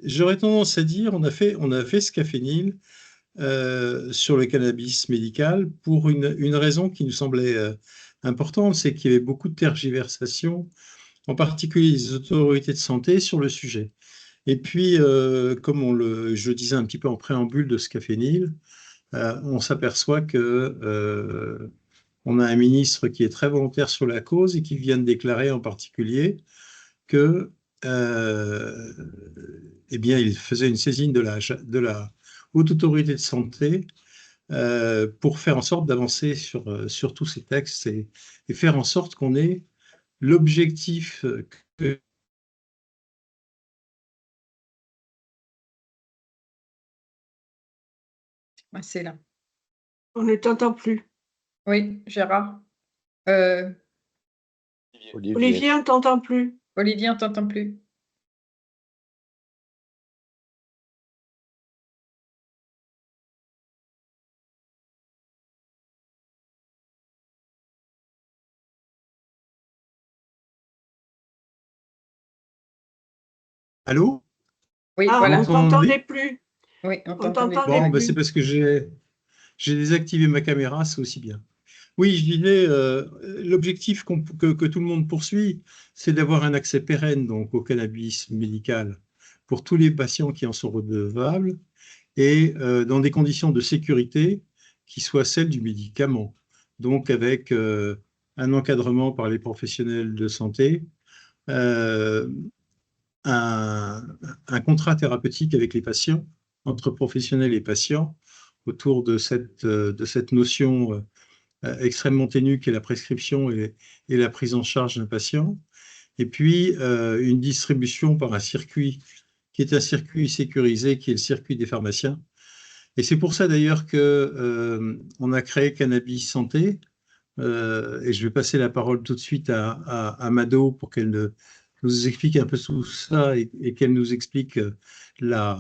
J'aurais tendance à dire, on a fait Scafénil sur le cannabis médical pour une raison qui nous semblait importante, c'est qu'il y avait beaucoup de tergiversations, en particulier les autorités de santé sur le sujet. Et puis, comme je le disais un petit peu en préambule de Scafénil, on s'aperçoit que on a un ministre qui est très volontaire sur la cause et qui vient de déclarer en particulier que euh, eh bien, il faisait une saisine de la Haute Autorité de Santé pour faire en sorte d'avancer sur tous ces textes et faire en sorte qu'on ait l'objectif que... Ouais, c'est là. On ne t'entend plus. Oui, Gérard. Olivier, on ne t'entend plus. Olivier, on ne t'entend plus. Allô? Oui, Ah, voilà. on ne t'entendait plus. Oui, on On t'entendait t'entendait Bon, ben, plus. c'est parce que j'ai désactivé ma caméra, c'est aussi bien. Oui, je disais, l'objectif que tout le monde poursuit, c'est d'avoir un accès pérenne donc, au cannabis médical pour tous les patients qui en sont redevables et dans des conditions de sécurité qui soient celles du médicament. Donc avec un encadrement par les professionnels de santé, euh, un, un contrat thérapeutique avec les patients, entre professionnels et patients, autour de cette notion extrêmement ténue qu'est la prescription et la prise en charge d'un patient, et puis une distribution par un circuit qui est un circuit sécurisé, qui est le circuit des pharmaciens. Et c'est pour ça d'ailleurs que on a créé Cannabis Santé. Et je vais passer la parole tout de suite à Mado pour qu'elle nous explique un peu tout ça et qu'elle nous explique la,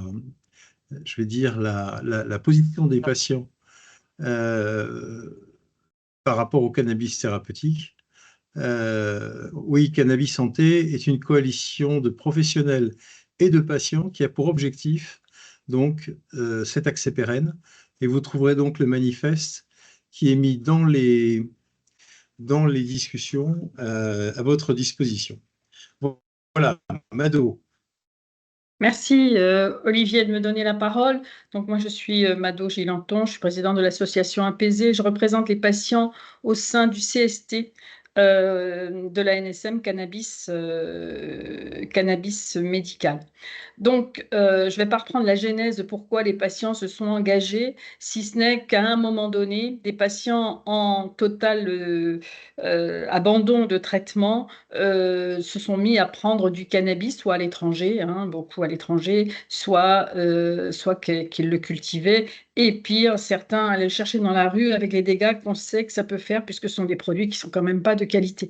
je vais dire, la position des patients euh, par rapport au cannabis thérapeutique. Oui, Cannabis Santé est une coalition de professionnels et de patients qui a pour objectif donc cet accès pérenne. Et vous trouverez donc le manifeste qui est mis dans les discussions à votre disposition. Voilà, Mado. Merci Olivier de me donner la parole. Donc moi je suis Mado Gilanton, je suis présidente de l'association Apaisée. Je représente les patients au sein du CST de la NSM cannabis médical. Donc je ne vais pas reprendre la genèse de pourquoi les patients se sont engagés, si ce n'est qu'à un moment donné, des patients en total abandon de traitement se sont mis à prendre du cannabis, soit à l'étranger, hein, beaucoup à l'étranger, soit qu'ils le cultivaient. Et pire, certains allaient le chercher dans la rue avec les dégâts qu'on sait que ça peut faire, puisque ce sont des produits qui sont quand même pas de qualité.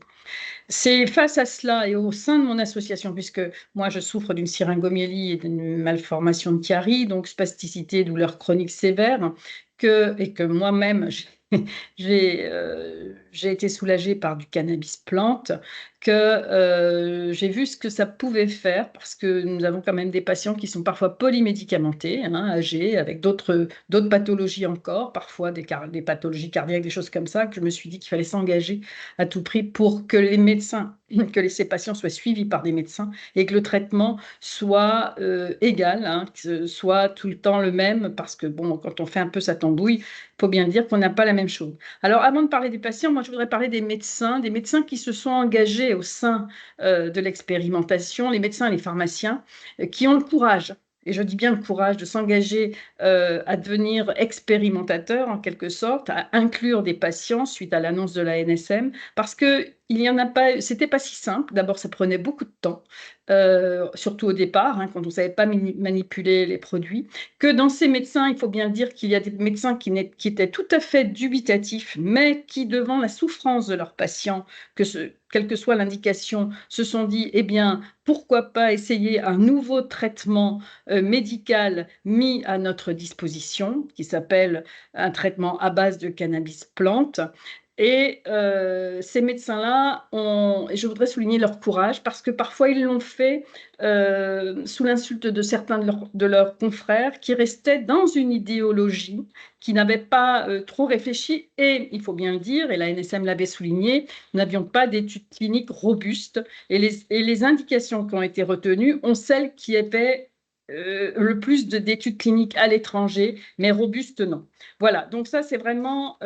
C'est face à cela et au sein de mon association, puisque moi je souffre d'une syringomyélie et d'une malformation de Chiari, donc spasticité, douleur chronique sévère, et que moi-même j'ai été soulagée par du cannabis plante, que j'ai vu ce que ça pouvait faire, parce que nous avons quand même des patients qui sont parfois polymédicamentés, hein, âgés, avec d'autres pathologies encore, parfois des pathologies cardiaques, des choses comme ça, que je me suis dit qu'il fallait s'engager à tout prix pour que les médecins, ces patients soient suivis par des médecins et que le traitement soit égal, hein, que ce soit tout le temps le même, parce que bon, quand on fait un peu sa tambouille, il faut bien dire qu'on n'a pas la même chose. Alors, avant de parler des patients, moi, je voudrais parler des médecins qui se sont engagés au sein de l'expérimentation, les médecins et les pharmaciens, qui ont le courage. Et je dis bien le courage de s'engager à devenir expérimentateurs en quelque sorte, à inclure des patients suite à l'annonce de la NSM, parce que il y en a pas, c'était pas si simple. D'abord, ça prenait beaucoup de temps, surtout au départ, hein, quand on ne savait pas manipuler les produits. Que dans ces médecins, il faut bien dire qu'il y a des médecins qui étaient tout à fait dubitatifs, mais qui, devant la souffrance de leurs patients, quelle que soit l'indication, se sont dit, eh bien, pourquoi pas essayer un nouveau traitement médical mis à notre disposition, qui s'appelle un traitement à base de cannabis plante. Et ces médecins-là, et je voudrais souligner leur courage, parce que parfois ils l'ont fait sous l'insulte de certains de leurs confrères qui restaient dans une idéologie, qui n'avaient pas trop réfléchi. Et il faut bien le dire, et la NSM l'avait souligné, nous n'avions pas d'études cliniques robustes. Et les indications qui ont été retenues ont celles qui avaient le plus d'études cliniques à l'étranger, mais robustes, non. Voilà, donc ça, c'est vraiment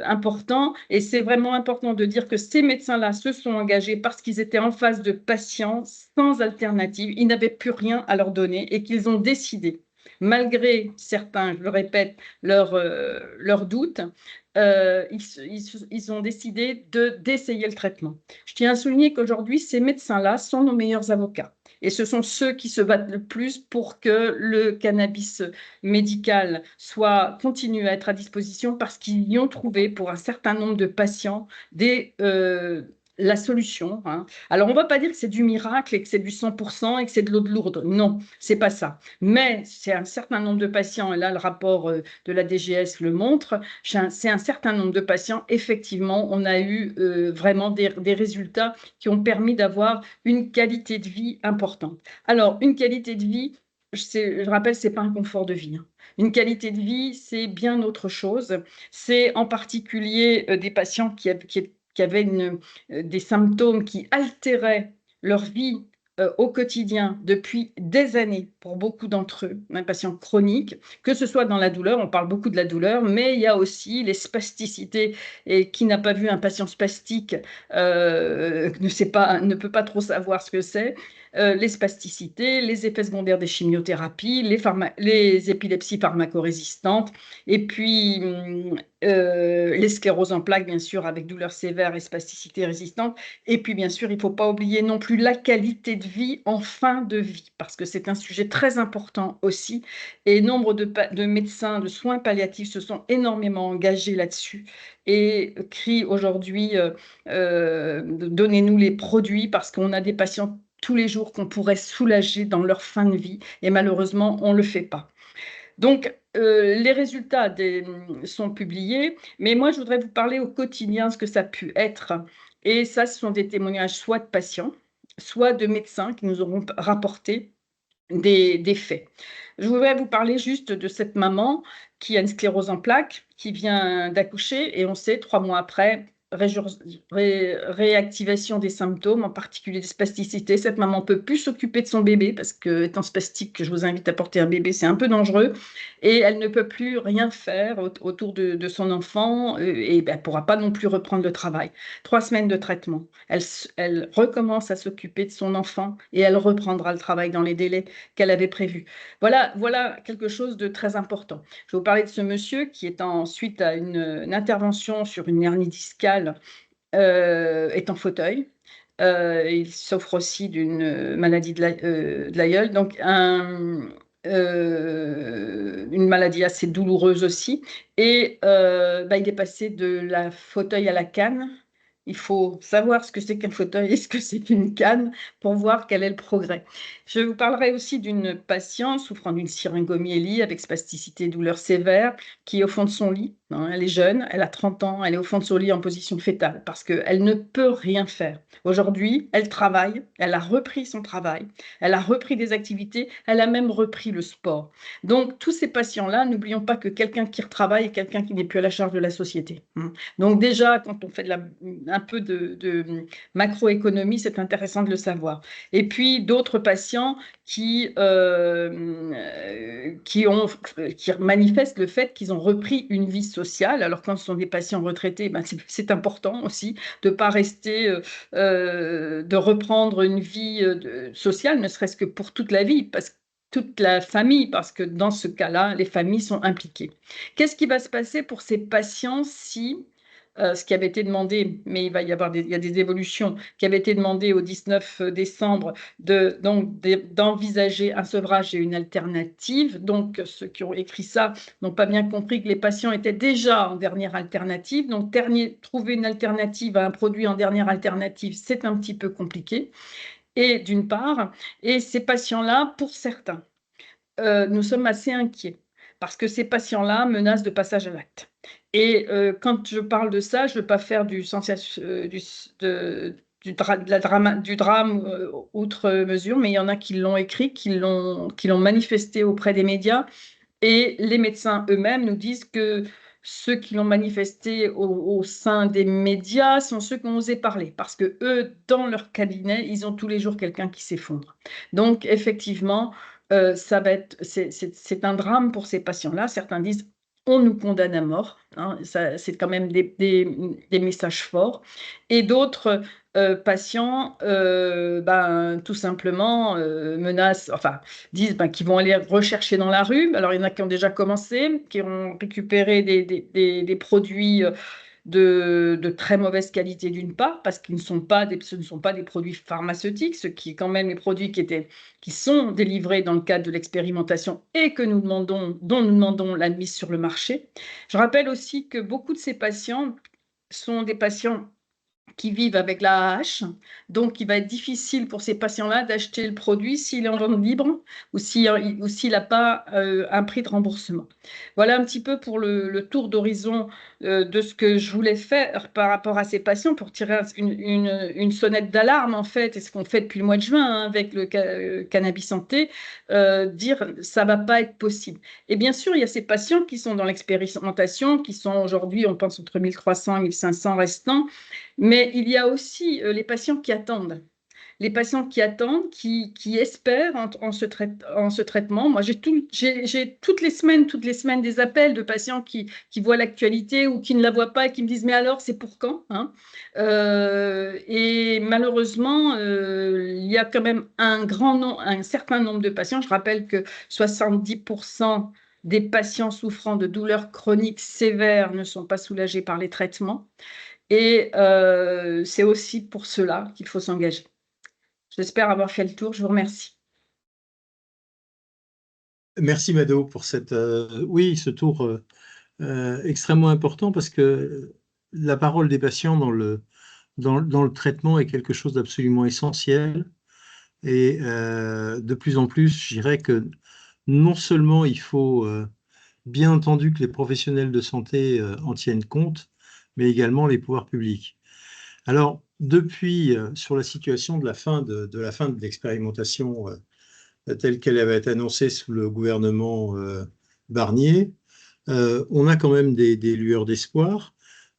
important. Et c'est vraiment important de dire que ces médecins-là se sont engagés parce qu'ils étaient en face de patients sans alternative. Ils n'avaient plus rien à leur donner et qu'ils ont décidé, malgré certains, je le répète, leurs doutes, ils ont décidé d'essayer le traitement. Je tiens à souligner qu'aujourd'hui, ces médecins-là sont nos meilleurs avocats. Et ce sont ceux qui se battent le plus pour que le cannabis médical continue à être à disposition, parce qu'ils y ont trouvé pour un certain nombre de patients la solution. Hein. Alors, on ne va pas dire que c'est du miracle et que c'est du 100% et que c'est de l'eau de lourde. Non, c'est pas ça. Mais c'est un certain nombre de patients, et là, le rapport de la DGS le montre, c'est un certain nombre de patients, effectivement, on a eu vraiment des résultats qui ont permis d'avoir une qualité de vie importante. Alors, une qualité de vie, je rappelle, ce n'est pas un confort de vie. Hein. Une qualité de vie, c'est bien autre chose. C'est en particulier des patients qui avaient des symptômes qui altéraient leur vie au quotidien depuis des années pour beaucoup d'entre eux, un patient chronique, que ce soit dans la douleur, on parle beaucoup de la douleur, mais il y a aussi les spasticités. Et qui n'a pas vu un patient spastique ne peut pas trop savoir ce que c'est. Les spasticités, les effets secondaires des chimiothérapies, les épilepsies pharmacorésistantes, et puis les scléroses en plaques, bien sûr, avec douleurs sévères et spasticité résistante. Et puis, bien sûr, il ne faut pas oublier non plus la qualité de vie en fin de vie, parce que c'est un sujet très important aussi. Et nombre de médecins de soins palliatifs se sont énormément engagés là-dessus et crient aujourd'hui donnez-nous les produits, parce qu'on a des patients tous les jours qu'on pourrait soulager dans leur fin de vie, et malheureusement, on ne le fait pas. Donc, les résultats sont publiés, mais moi, je voudrais vous parler au quotidien ce que ça a pu être. Et ça, ce sont des témoignages soit de patients, soit de médecins qui nous auront rapporté des faits. Je voudrais vous parler juste de cette maman qui a une sclérose en plaques, qui vient d'accoucher, et on sait, 3 mois après, réactivation des symptômes, en particulier des spasticités. Cette maman ne peut plus s'occuper de son bébé, parce que, étant spastique, je vous invite à porter un bébé, c'est un peu dangereux, et elle ne peut plus rien faire autour de son enfant, et elle ne pourra pas non plus reprendre le travail. 3 semaines de traitement. Elle recommence à s'occuper de son enfant, et elle reprendra le travail dans les délais qu'elle avait prévus. Voilà quelque chose de très important. Je vais vous parler de ce monsieur qui est suite à une intervention sur une hernie discale, est en fauteuil. Il souffre aussi d'une maladie de l'aïeul, donc une maladie assez douloureuse aussi. Et il est passé de la fauteuil à la canne. Il faut savoir ce que c'est qu'un fauteuil et ce que c'est qu'une canne pour voir quel est le progrès. Je vous parlerai aussi d'une patiente souffrant d'une syringomyélie avec spasticité et douleur sévère, qui est au fond de son lit. Hein, elle est jeune, elle a 30 ans, elle est au fond de son lit en position fétale parce qu'elle ne peut rien faire. Aujourd'hui, elle travaille, elle a repris son travail, elle a repris des activités, elle a même repris le sport. Donc, tous ces patients-là, n'oublions pas que quelqu'un qui retravaille est quelqu'un qui n'est plus à la charge de la société. Donc déjà, quand on fait un peu de macroéconomie, c'est intéressant de le savoir. Et puis, d'autres patients qui manifestent le fait qu'ils ont repris une vie sociale. Alors, quand ce sont des patients retraités, c'est important aussi de ne pas rester, de reprendre une vie sociale, ne serait-ce que pour toute la vie, toute la famille, parce que dans ce cas-là, les familles sont impliquées. Qu'est-ce qui va se passer pour ces patients si ce qui avait été demandé, mais il y a des évolutions, qui avait été demandé au 19 décembre d'envisager un sevrage et une alternative. Donc, ceux qui ont écrit ça n'ont pas bien compris que les patients étaient déjà en dernière alternative. Donc, trouver une alternative à un produit en dernière alternative, c'est un petit peu compliqué. Et d'une part, et ces patients-là, pour certains, nous sommes assez inquiets parce que ces patients-là menacent de passage à l'acte. Et quand je parle de ça, je ne veux pas faire du drame outre mesure, mais il y en a qui l'ont écrit, qui l'ont manifesté auprès des médias. Et les médecins eux-mêmes nous disent que ceux qui l'ont manifesté au sein des médias sont ceux qui ont osé parler, parce que eux, dans leur cabinet, ils ont tous les jours quelqu'un qui s'effondre. Donc, effectivement, c'est un drame pour ces patients-là. Certains disent on nous condamne à mort, hein, c'est quand même des messages forts. Et d'autres patients, tout simplement menacent, enfin, disent qu'ils vont aller rechercher dans la rue. Alors, il y en a qui ont déjà commencé, qui ont récupéré des produits de très mauvaise qualité d'une part, parce ce ne sont pas des produits pharmaceutiques, ce qui est quand même les produits qui sont délivrés dans le cadre de l'expérimentation et dont nous demandons la mise sur le marché. Je rappelle aussi que beaucoup de ces patients sont des patients qui vivent avec la AH, donc il va être difficile pour ces patients-là d'acheter le produit s'il est en vente libre ou s'il n'a pas un prix de remboursement. Voilà un petit peu pour le tour d'horizon de ce que je voulais faire par rapport à ces patients pour tirer une sonnette d'alarme en fait, et ce qu'on fait depuis le mois de juin avec le cannabis santé, dire ça ne va pas être possible. Et bien sûr, il y a ces patients qui sont dans l'expérimentation, qui sont aujourd'hui, on pense, entre 1300 et 1500 restants, mais il y a aussi les patients qui attendent. Les patients qui attendent, qui espèrent en ce traitement. Moi, j'ai toutes les semaines des appels de patients qui voient l'actualité ou qui ne la voient pas et qui me disent « mais alors, c'est pour quand hein ?» Et malheureusement, il y a quand même un certain nombre de patients. Je rappelle que 70% des patients souffrant de douleurs chroniques sévères ne sont pas soulagés par les traitements. Et c'est aussi pour cela qu'il faut s'engager. J'espère avoir fait le tour. Je vous remercie. Merci Mado pour oui, ce tour extrêmement important parce que la parole des patients dans le traitement est quelque chose d'absolument essentiel. Et de plus en plus, je dirais que non seulement il faut bien entendu que les professionnels de santé en tiennent compte, mais également les pouvoirs publics. Alors, depuis, sur la situation de la fin de l'expérimentation telle qu'elle avait été annoncée sous le gouvernement Barnier, on a quand même des lueurs d'espoir.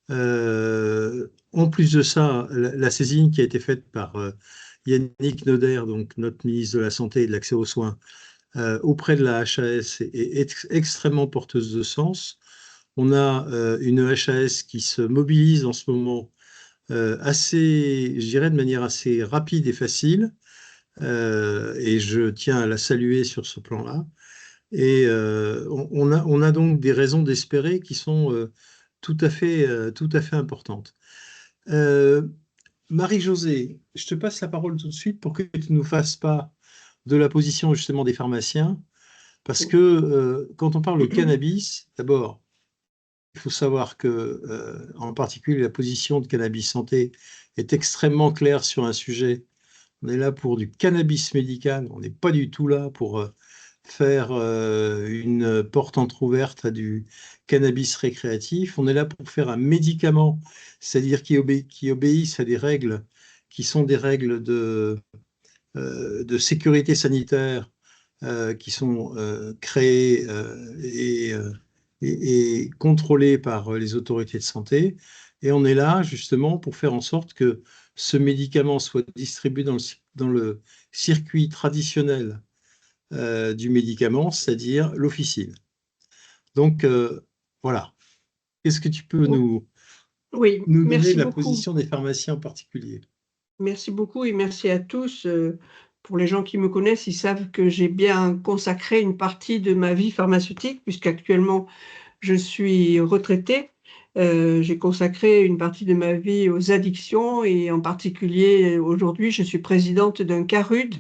En plus de ça, la saisine qui a été faite par Yannick Noder, donc notre ministre de la Santé et de l'Accès aux soins, auprès de la HAS est extrêmement porteuse de sens. On a une HAS qui se mobilise en ce moment je dirais de manière assez rapide et facile, et je tiens à la saluer sur ce plan-là. Et on a donc des raisons d'espérer qui sont tout à fait importantes. Marie-Josée, je te passe la parole tout de suite pour que tu nous fasses part de la position justement des pharmaciens, parce que quand on parle de cannabis, d'abord, il faut savoir que, en particulier, la position de Cannabis Santé est extrêmement claire sur un sujet. On est là pour du cannabis médical, on n'est pas du tout là pour faire une porte entrouverte à du cannabis récréatif. On est là pour faire un médicament, c'est-à-dire qui obéissent à des règles qui sont des règles de sécurité sanitaire qui sont créées et contrôlées par les autorités de santé. Et on est là justement pour faire en sorte que ce médicament soit distribué dans le circuit traditionnel du médicament, c'est-à-dire l'officine. Donc, voilà. Qu'est-ce que tu peux nous donner de la position des pharmaciens en particulier? Merci beaucoup et merci à tous. Pour les gens qui me connaissent, ils savent que j'ai bien consacré une partie de ma vie pharmaceutique, puisqu'actuellement, je suis retraitée. J'ai consacré une partie de ma vie aux addictions et en particulier, aujourd'hui, je suis présidente d'un CARUD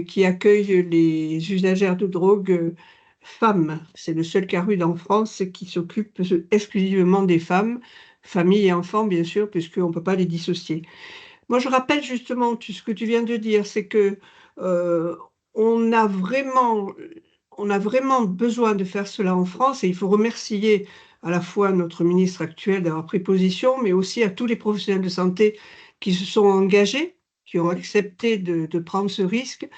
qui accueille les usagères de drogue femmes. C'est le seul CARUD en France qui s'occupe exclusivement des femmes, familles et enfants, bien sûr, puisqu'on ne peut pas les dissocier. Moi, je rappelle justement ce que tu viens de dire, c'est que on a vraiment besoin de faire cela en France et il faut remercier à la fois à notre ministre actuel d'avoir pris position, mais aussi à tous les professionnels de santé qui se sont engagés, qui ont accepté de prendre ce risque.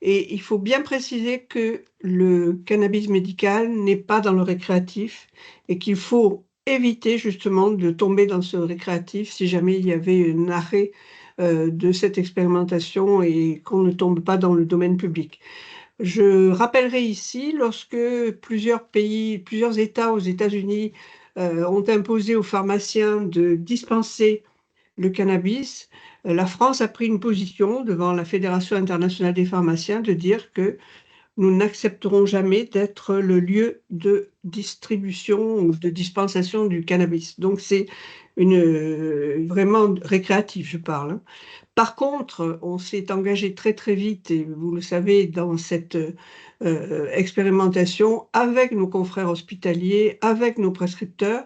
Et il faut bien préciser que le cannabis médical n'est pas dans le récréatif et qu'il faut éviter justement de tomber dans ce récréatif si jamais il y avait un arrêt de cette expérimentation et qu'on ne tombe pas dans le domaine public. Je rappellerai ici, lorsque plusieurs pays, plusieurs États aux États-Unis ont imposé aux pharmaciens de dispenser le cannabis, la France a pris une position devant la Fédération internationale des pharmaciens de dire que nous n'accepterons jamais d'être le lieu de distribution ou de dispensation du cannabis. Donc c'est vraiment récréatif, je parle, hein. Par contre, on s'est engagé très très vite, et vous le savez, dans cette expérimentation avec nos confrères hospitaliers, avec nos prescripteurs,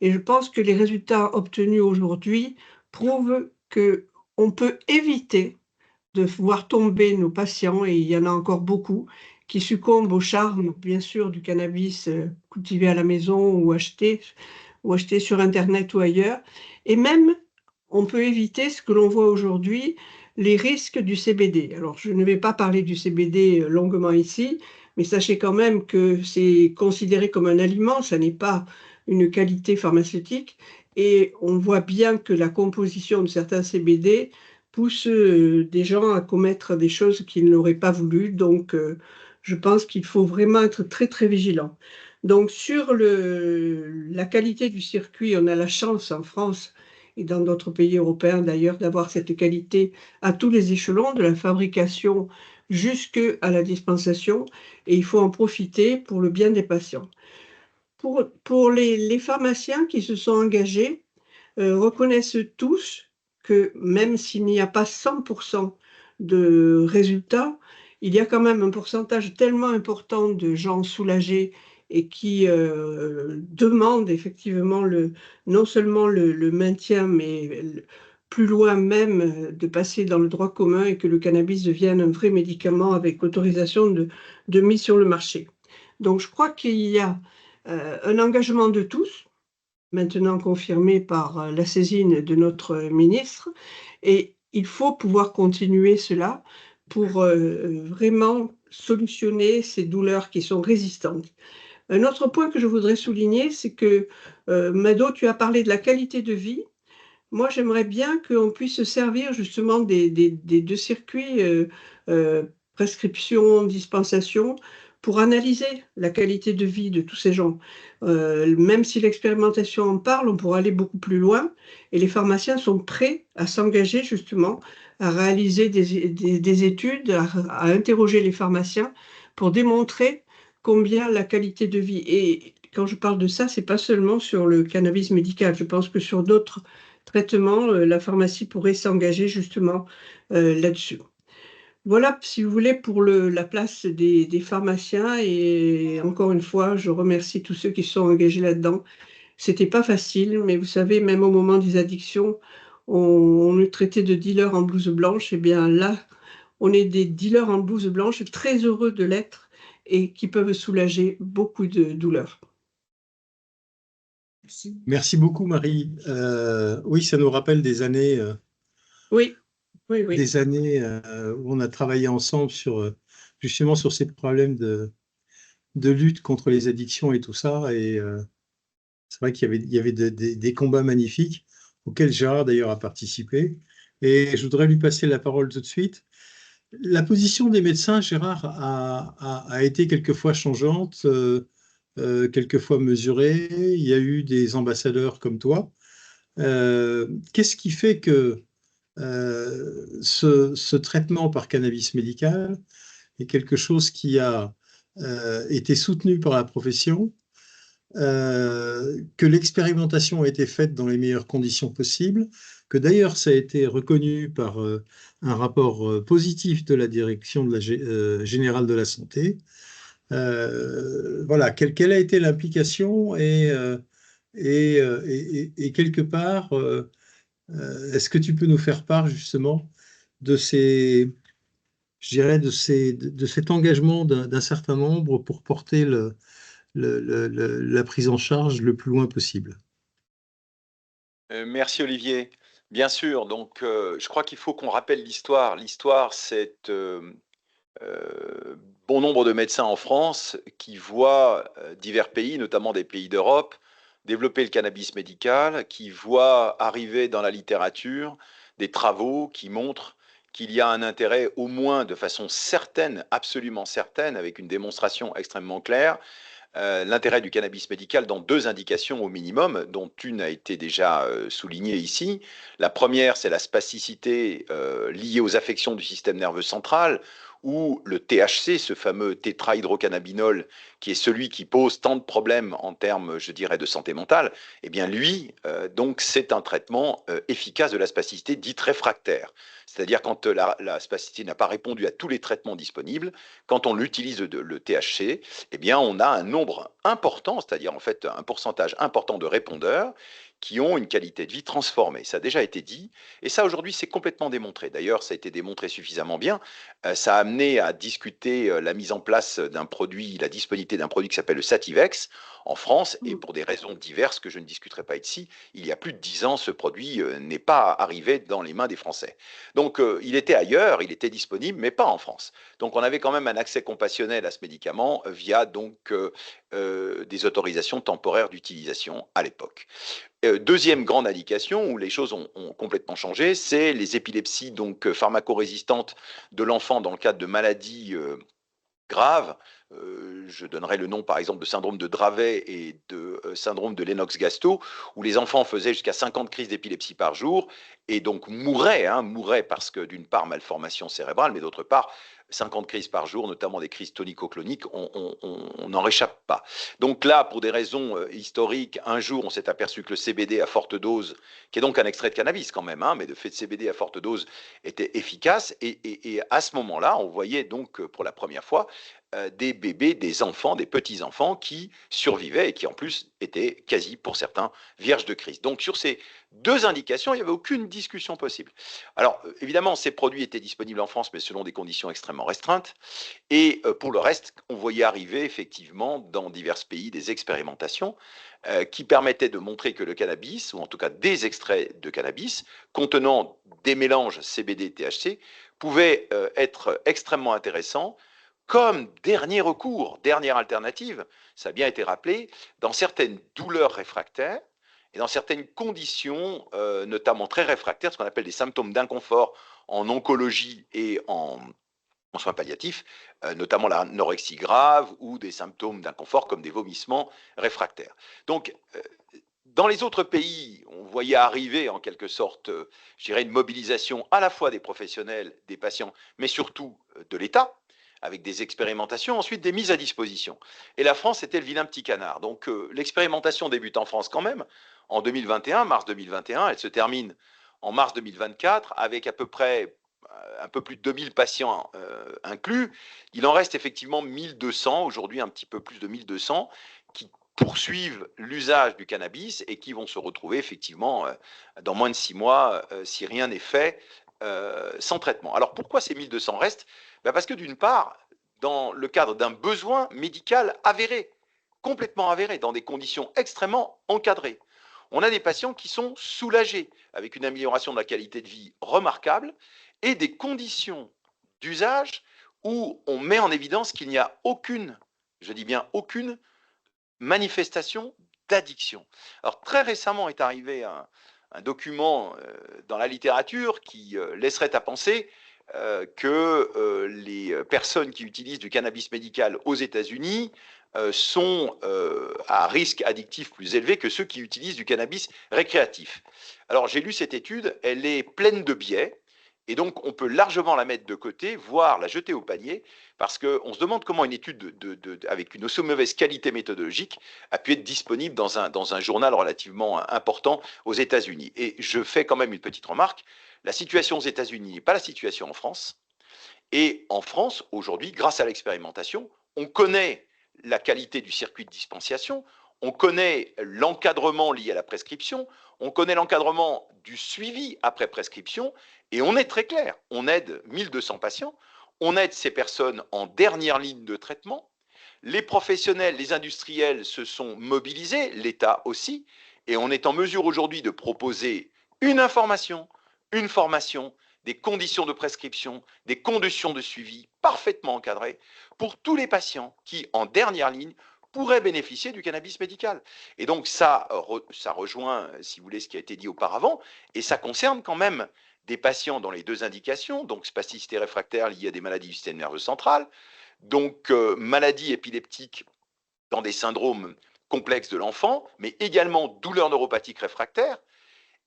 et je pense que les résultats obtenus aujourd'hui prouvent que on peut éviter de voir tomber nos patients, et il y en a encore beaucoup, qui succombent au charme, bien sûr, du cannabis cultivé à la maison ou acheté sur Internet ou ailleurs. Et même, on peut éviter ce que l'on voit aujourd'hui, les risques du CBD. Alors, je ne vais pas parler du CBD longuement ici, mais sachez quand même que c'est considéré comme un aliment, ça n'est pas une qualité pharmaceutique. Et on voit bien que la composition de certains CBD pousse des gens à commettre des choses qu'ils n'auraient pas voulu. Donc, je pense qu'il faut vraiment être très, très vigilant. Donc, sur la qualité du circuit, on a la chance en France et dans d'autres pays européens d'ailleurs d'avoir cette qualité à tous les échelons, de la fabrication jusqu'à la dispensation, et il faut en profiter pour le bien des patients. Pour les pharmaciens qui se sont engagés, reconnaissent tous que même s'il n'y a pas 100% de résultats, il y a quand même un pourcentage tellement important de gens soulagés et qui demandent effectivement non seulement le maintien, mais plus loin même de passer dans le droit commun et que le cannabis devienne un vrai médicament avec autorisation de mise sur le marché. Donc je crois qu'il y a un engagement de tous, maintenant confirmé par la saisine de notre ministre, et il faut pouvoir continuer cela pour vraiment solutionner ces douleurs qui sont résistantes. Un autre point que je voudrais souligner, c'est que, Mado, tu as parlé de la qualité de vie. Moi, j'aimerais bien qu'on puisse se servir justement des deux circuits, prescription, dispensation, pour analyser la qualité de vie de tous ces gens. Même si l'expérimentation en parle, on pourra aller beaucoup plus loin, et les pharmaciens sont prêts à s'engager justement à réaliser des études, à interroger les pharmaciens pour démontrer combien la qualité de vie. Et quand je parle de ça, c'est pas seulement sur le cannabis médical. Je pense que sur d'autres traitements, la pharmacie pourrait s'engager justement là-dessus. Voilà, si vous voulez, pour la place des pharmaciens. Et encore une fois, je remercie tous ceux qui se sont engagés là-dedans. C'était pas facile, mais vous savez, même au moment des addictions, on nous traitait de dealers en blouse blanche. Et bien là, on est des dealers en blouse blanche, très heureux de l'être et qui peuvent soulager beaucoup de douleurs. Merci. Merci beaucoup, Marie. Oui, ça nous rappelle Oui, oui, oui. des années où on a travaillé ensemble justement sur ces problèmes de lutte contre les addictions et tout ça. Et c'est vrai qu'il y avait des combats magnifiques auxquels Gérard d'ailleurs a participé. Et je voudrais lui passer la parole tout de suite. La position des médecins, Gérard, a été quelquefois changeante, quelquefois mesurée. Il y a eu des ambassadeurs comme toi. Qu'est-ce qui fait que ce traitement par cannabis médical est quelque chose qui a été soutenu par la profession, que l'expérimentation a été faite dans les meilleures conditions possibles, que d'ailleurs ça a été reconnu par un rapport positif de la direction de générale de la santé. Voilà, quelle a été l'implication et quelque part, est-ce que tu peux nous faire part justement de je dirais, de cet engagement d'un certain nombre pour porter la prise en charge le plus loin possible. Merci Olivier. Bien sûr, donc je crois qu'il faut qu'on rappelle l'histoire. L'histoire, c'est bon nombre de médecins en France qui voient divers pays, notamment des pays d'Europe, développer le cannabis médical, qui voient arriver dans la littérature des travaux qui montrent qu'il y a un intérêt, au moins de façon certaine, absolument certaine, avec une démonstration extrêmement claire, l'intérêt du cannabis médical dans 2 indications au minimum, dont une a été déjà soulignée ici. La première, c'est la spasticité liée aux affections du système nerveux central, où le THC, ce fameux tétrahydrocannabinol, qui est celui qui pose tant de problèmes en termes, je dirais, de santé mentale, eh bien lui, donc c'est un traitement efficace de la spasticité dite réfractaire. C'est-à-dire quand la spasticité n'a pas répondu à tous les traitements disponibles, quand on utilise le THC, eh bien on a un nombre important, c'est-à-dire en fait un pourcentage important de répondeurs qui ont une qualité de vie transformée. Ça a déjà été dit, et ça aujourd'hui c'est complètement démontré. D'ailleurs, ça a été démontré suffisamment bien. Ça a amené à discuter la mise en place d'un produit, la disponibilité d'un produit qui s'appelle le Sativex en France, et pour des raisons diverses que je ne discuterai pas ici, il y a plus de 10 ans, ce produit n'est pas arrivé dans les mains des Français. Donc il était ailleurs, il était disponible, mais pas en France. Donc on avait quand même un accès compassionnel à ce médicament via donc des autorisations temporaires d'utilisation à l'époque. Deuxième grande indication où les choses ont complètement changé, c'est les épilepsies donc pharmacorésistantes de l'enfant dans le cadre de maladies graves. Je donnerai le nom par exemple de syndrome de Dravet et de syndrome de Lennox-Gastaut, où les enfants faisaient jusqu'à 50 crises d'épilepsie par jour et donc mouraient parce que d'une part malformation cérébrale, mais d'autre part 50 crises par jour, notamment des crises tonico-cloniques, on n'en réchappe pas. Donc là, pour des raisons historiques, un jour on s'est aperçu que le CBD à forte dose, qui est donc un extrait de cannabis quand même, mais de fait de CBD à forte dose, était efficace, et à ce moment-là, on voyait donc pour la première fois des bébés, des enfants, des petits-enfants qui survivaient et qui en plus étaient quasi pour certains vierges de crise. Donc sur ces 2 indications, il n'y avait aucune discussion possible. Alors évidemment, ces produits étaient disponibles en France, mais selon des conditions extrêmement restreintes. Et pour le reste, on voyait arriver effectivement dans divers pays des expérimentations qui permettaient de montrer que le cannabis, ou en tout cas des extraits de cannabis, contenant des mélanges CBD et THC, pouvaient être extrêmement intéressants comme dernier recours, dernière alternative, ça a bien été rappelé, dans certaines douleurs réfractaires et dans certaines conditions, notamment très réfractaires, ce qu'on appelle des symptômes d'inconfort en oncologie et en soins palliatifs, notamment l'anorexie grave ou des symptômes d'inconfort comme des vomissements réfractaires. Donc, dans les autres pays, on voyait arriver en quelque sorte, je dirais, une mobilisation à la fois des professionnels, des patients, mais surtout de l'État, avec des expérimentations, ensuite des mises à disposition. Et la France était le vilain petit canard. Donc l'expérimentation débute en France quand même, en 2021, mars 2021, elle se termine en mars 2024, avec à peu près un peu plus de 2000 patients inclus. Il en reste effectivement 1200, aujourd'hui un petit peu plus de 1200, qui poursuivent l'usage du cannabis et qui vont se retrouver effectivement dans moins de 6 mois, si rien n'est fait, sans traitement. Alors pourquoi ces 1200 restent? Parce que d'une part, dans le cadre d'un besoin médical avéré, complètement avéré, dans des conditions extrêmement encadrées, on a des patients qui sont soulagés, avec une amélioration de la qualité de vie remarquable, et des conditions d'usage où on met en évidence qu'il n'y a aucune, je dis bien aucune, manifestation d'addiction. Alors très récemment est arrivé un document dans la littérature qui laisserait à penser que les personnes qui utilisent du cannabis médical aux États-Unis sont à risque addictif plus élevé que ceux qui utilisent du cannabis récréatif. Alors j'ai lu cette étude, elle est pleine de biais, et donc on peut largement la mettre de côté, voire la jeter au panier, parce qu'on se demande comment une étude avec une aussi mauvaise qualité méthodologique a pu être disponible dans un journal relativement important aux États-Unis. Et je fais quand même une petite remarque, la situation aux États-Unis n'est pas la situation en France. Et en France, aujourd'hui, grâce à l'expérimentation, on connaît la qualité du circuit de dispensation, on connaît l'encadrement lié à la prescription, on connaît l'encadrement du suivi après prescription, et on est très clair, on aide 1200 patients, on aide ces personnes en dernière ligne de traitement. Les professionnels, les industriels se sont mobilisés, l'État aussi, et on est en mesure aujourd'hui de proposer une information, une formation, des conditions de prescription, des conditions de suivi parfaitement encadrées pour tous les patients qui, en dernière ligne, pourraient bénéficier du cannabis médical. Et donc ça rejoint, si vous voulez, ce qui a été dit auparavant, et ça concerne quand même des patients dans les deux indications, donc spasticité réfractaire liée à des maladies du système nerveux central, donc maladies épileptiques dans des syndromes complexes de l'enfant, mais également douleurs neuropathiques réfractaires,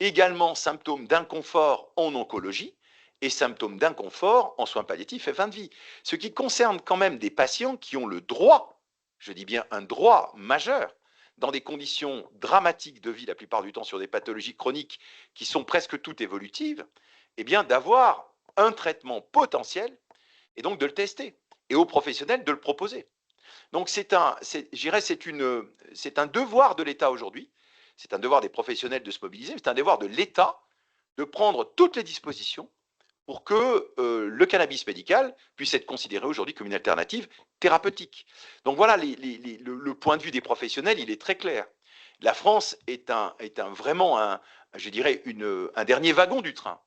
également symptômes d'inconfort en oncologie et symptômes d'inconfort en soins palliatifs et fin de vie. Ce qui concerne quand même des patients qui ont le droit, je dis bien un droit majeur, dans des conditions dramatiques de vie, la plupart du temps sur des pathologies chroniques qui sont presque toutes évolutives, eh bien d'avoir un traitement potentiel et donc de le tester, et aux professionnels de le proposer. Donc c'est un devoir de l'État aujourd'hui, c'est un devoir des professionnels de se mobiliser, mais c'est un devoir de l'État de prendre toutes les dispositions pour que le cannabis médical puisse être considéré aujourd'hui comme une alternative thérapeutique. Donc voilà, le point de vue des professionnels, il est très clair. La France est vraiment un dernier wagon du train.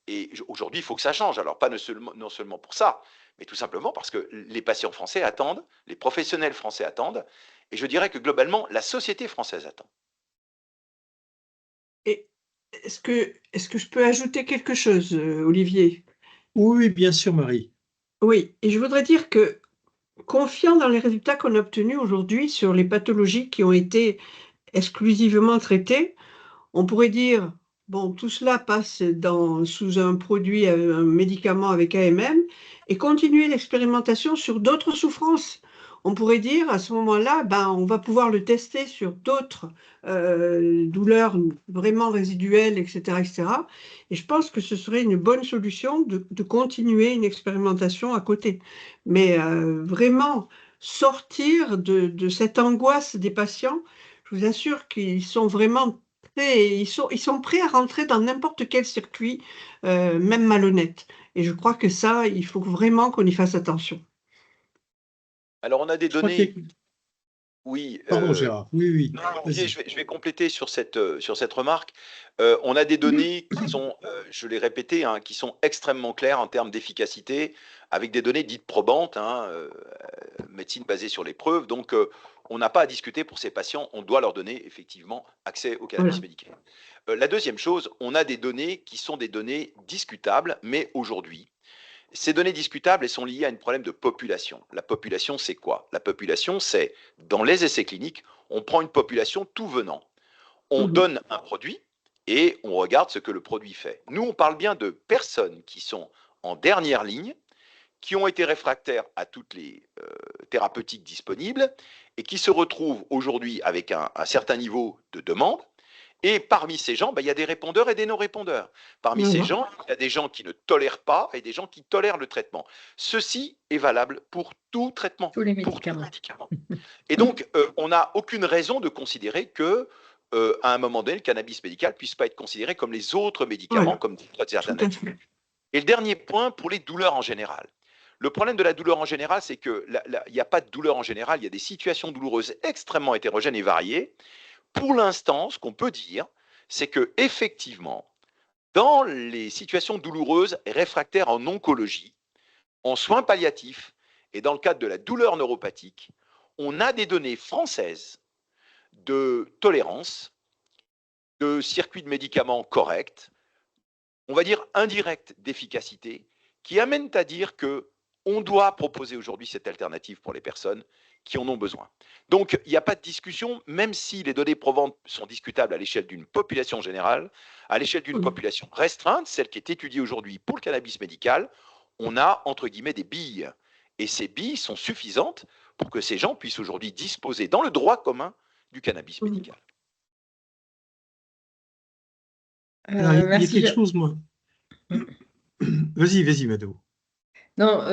Et aujourd'hui, il faut que ça change. Alors, pas non seulement pour ça, mais tout simplement parce que les patients français attendent, les professionnels français attendent, et je dirais que globalement, la société française attend. Et est-ce que je peux ajouter quelque chose, Olivier? Oui, bien sûr, Marie. Oui, et je voudrais dire que, confiant dans les résultats qu'on a obtenus aujourd'hui sur les pathologies qui ont été exclusivement traitées, on pourrait dire, bon, tout cela passe sous un produit, un médicament avec AMM, et continuer l'expérimentation sur d'autres souffrances. On pourrait dire, à ce moment-là, ben, on va pouvoir le tester sur d'autres douleurs vraiment résiduelles, etc., etc. Et je pense que ce serait une bonne solution de continuer une expérimentation à côté. Mais vraiment, sortir de cette angoisse des patients, je vous assure qu'ils sont vraiment ils sont prêts à rentrer dans n'importe quel circuit, même malhonnête. Et je crois que ça, il faut vraiment qu'on y fasse attention. Alors, on a des Je crois données. Oui. Pardon, Gérard. Oui, oui. Non, Olivier, je vais compléter sur cette remarque. On a des données qui sont, je l'ai répété, hein, qui sont extrêmement claires en termes d'efficacité, avec des données dites probantes, hein, médecine basée sur les preuves. Donc, on n'a pas à discuter pour ces patients. On doit leur donner effectivement accès au cannabis Voilà. médical. La deuxième chose, on a des données qui sont des données discutables, mais aujourd'hui, ces données discutables, elles sont liées à un problème de population. La population, c'est quoi? La population, c'est, dans les essais cliniques, on prend une population tout venant. On donne un produit et on regarde ce que le produit fait. Nous, on parle bien de personnes qui sont en dernière ligne, qui ont été réfractaires à toutes les thérapeutiques disponibles et qui se retrouvent aujourd'hui avec un certain niveau de demande. Et parmi ces gens, il y a des répondeurs et des non-répondeurs. Parmi ces gens, il y a des gens qui ne tolèrent pas et des gens qui tolèrent le traitement. Ceci est valable pour tout traitement. Tous les Pour tout médicaments. médicament. Et donc, on n'a aucune raison de considérer que, à un moment donné, le cannabis médical ne puisse pas être considéré comme les autres médicaments, Voilà. comme d'autres Tout à alternatives. fait. Et le dernier point, pour les douleurs en général. Le problème de la douleur en général, c'est qu'il n'y a pas de douleur en général, il y a des situations douloureuses extrêmement hétérogènes et variées. Pour l'instant, ce qu'on peut dire, c'est que effectivement, dans les situations douloureuses réfractaires en oncologie, en soins palliatifs et dans le cadre de la douleur neuropathique, on a des données françaises de tolérance, de circuits de médicaments corrects, on va dire indirects d'efficacité, qui amènent à dire que on doit proposer aujourd'hui cette alternative pour les personnes qui en ont besoin. Donc, il n'y a pas de discussion, même si les données probantes sont discutables à l'échelle d'une population générale, à l'échelle d'une population restreinte, celle qui est étudiée aujourd'hui pour le cannabis médical, on a, entre guillemets, des billes. Et ces billes sont suffisantes pour que ces gens puissent aujourd'hui disposer, dans le droit commun, du cannabis médical. Alors, il y a Merci. quelque chose, moi. Vas-y, Mado. Non,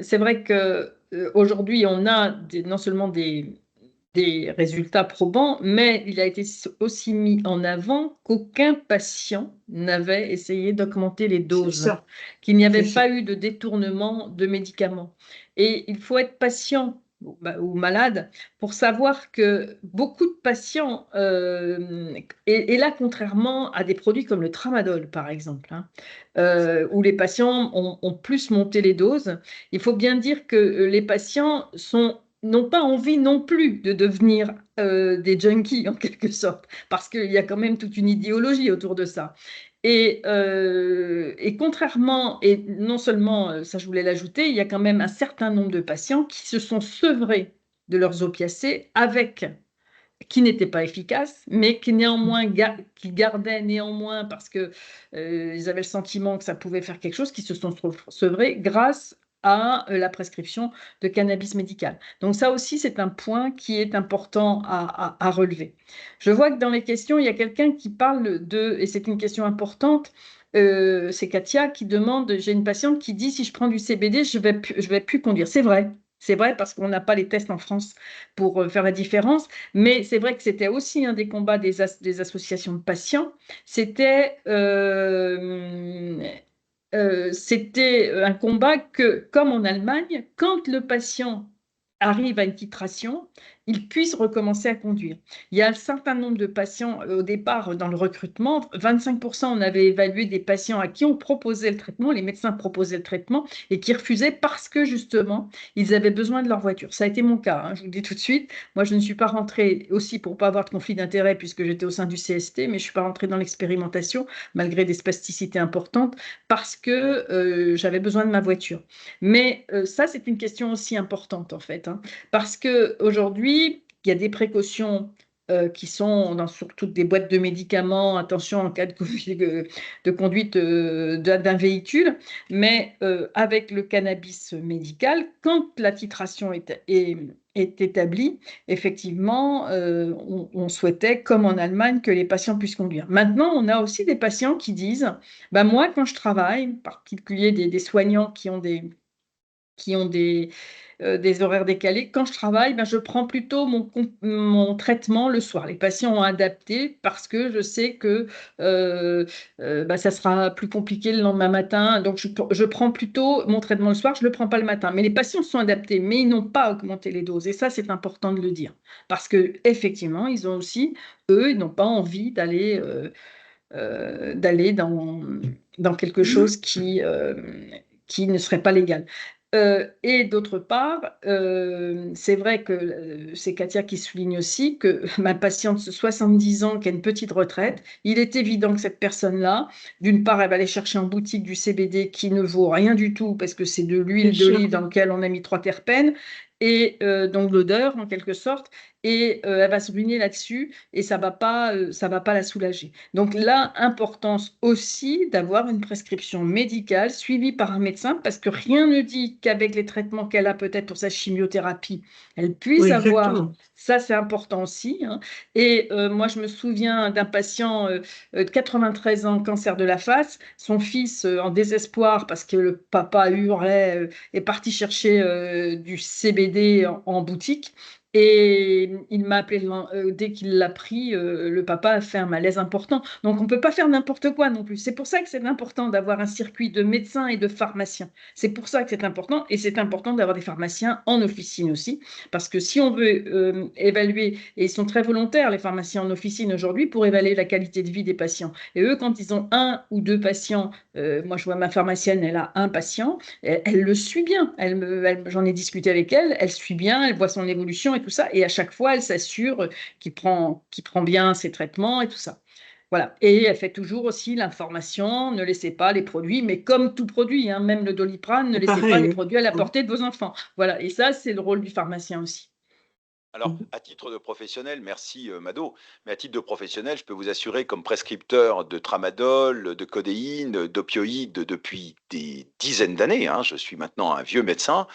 c'est vrai que aujourd'hui, on a non seulement des résultats probants, mais il a été aussi mis en avant qu'aucun patient n'avait essayé d'augmenter les doses, qu'il n'y avait pas eu de détournement de médicaments. Et il faut être patient ou malades, pour savoir que beaucoup de patients, et là, contrairement à des produits comme le tramadol, par exemple, hein, où les patients ont plus monté les doses, il faut bien dire que les patients n'ont pas envie non plus de devenir des junkies, en quelque sorte, parce qu'il y a quand même toute une idéologie autour de ça. Et contrairement, et non seulement, ça je voulais l'ajouter, il y a quand même un certain nombre de patients qui se sont sevrés de leurs opiacés qui n'étaient pas efficaces, mais qui néanmoins qui gardaient néanmoins parce que ils avaient le sentiment que ça pouvait faire quelque chose, qui se sont sevrés grâce à la prescription de cannabis médical. Donc ça aussi, c'est un point qui est important à relever. Je vois que dans les questions, il y a quelqu'un qui parle et c'est une question importante, c'est Katia qui demande, j'ai une patiente qui dit, si je prends du CBD, je vais plus conduire. C'est vrai parce qu'on n'a pas les tests en France pour faire la différence. Mais c'est vrai que c'était aussi un des combats des associations de patients. C'était un combat que, comme en Allemagne, quand le patient arrive à une titration, il puisse recommencer à conduire. Il y a un certain nombre de patients au départ dans le recrutement, 25% on avait évalué des patients à qui on proposait le traitement, les médecins proposaient le traitement et qui refusaient parce que justement, ils avaient besoin de leur voiture. Ça a été mon cas, hein, je vous le dis tout de suite. Moi, je ne suis pas rentrée aussi pour ne pas avoir de conflit d'intérêt puisque j'étais au sein du CST, mais je ne suis pas rentrée dans l'expérimentation malgré des spasticités importantes parce que j'avais besoin de ma voiture. Mais ça, c'est une question aussi importante en fait, hein, parce qu'aujourd'hui, il y a des précautions qui sont sur toutes des boîtes de médicaments, attention en cas de conduite d'un véhicule, mais avec le cannabis médical, quand la titration est établie, effectivement, on souhaitait, comme en Allemagne, que les patients puissent conduire. Maintenant, on a aussi des patients qui disent, bah, moi, quand je travaille, en particulier des soignants qui ont des horaires décalés. Quand je travaille, ben, je prends plutôt mon traitement le soir. Les patients ont adapté parce que je sais que ben, ça sera plus compliqué le lendemain matin. Donc, je prends plutôt mon traitement le soir, je ne le prends pas le matin. Mais les patients sont adaptés, mais ils n'ont pas augmenté les doses. Et ça, c'est important de le dire. Parce qu'effectivement, ils ont aussi, eux, ils n'ont pas envie d'aller dans quelque chose qui ne serait pas légal. Et d'autre part, c'est vrai que c'est Katia qui souligne aussi que ma patiente de 70 ans qui a une petite retraite, il est évident que cette personne-là, d'une part, elle va aller chercher en boutique du CBD qui ne vaut rien du tout parce que c'est de l'huile d'olive dans laquelle on a mis 3 terpènes et donc l'odeur en quelque sorte, et elle va se ruiner là-dessus et ça va pas la soulager. Donc là, importance aussi d'avoir une prescription médicale suivie par un médecin parce que rien ne dit qu'avec les traitements qu'elle a peut-être pour sa chimiothérapie, elle puisse avoir, ça c'est important aussi, hein. Et moi je me souviens d'un patient de 93 ans, cancer de la face, son fils en désespoir parce que le papa hurlait, est parti chercher du CBD en boutique. Et il m'a appelé dès qu'il l'a pris, le papa a fait un malaise important. Donc on ne peut pas faire n'importe quoi non plus. C'est pour ça que c'est important d'avoir un circuit de médecins et de pharmaciens. C'est pour ça que c'est important et c'est important d'avoir des pharmaciens en officine aussi. Parce que si on veut évaluer, et ils sont très volontaires les pharmaciens en officine aujourd'hui pour évaluer la qualité de vie des patients. Et eux, quand ils ont 1 ou 2 patients, moi je vois ma pharmacienne, elle a 1 patient, elle le suit bien. J'en ai discuté avec elle, elle suit bien, elle voit son évolution et tout ça. Et à chaque fois, elle s'assure qu'il prend bien ses traitements et tout ça. Voilà. Et elle fait toujours aussi l'information, ne laissez pas les produits, mais comme tout produit, hein, même le Doliprane, ne laissez pas les produits à la portée de vos enfants. Voilà. Et ça, c'est le rôle du pharmacien aussi. Alors, à titre de professionnel, merci Mado, mais à titre de professionnel, je peux vous assurer comme prescripteur de tramadol, de codéine, d'opioïdes depuis des dizaines d'années, hein, je suis maintenant un vieux médecin,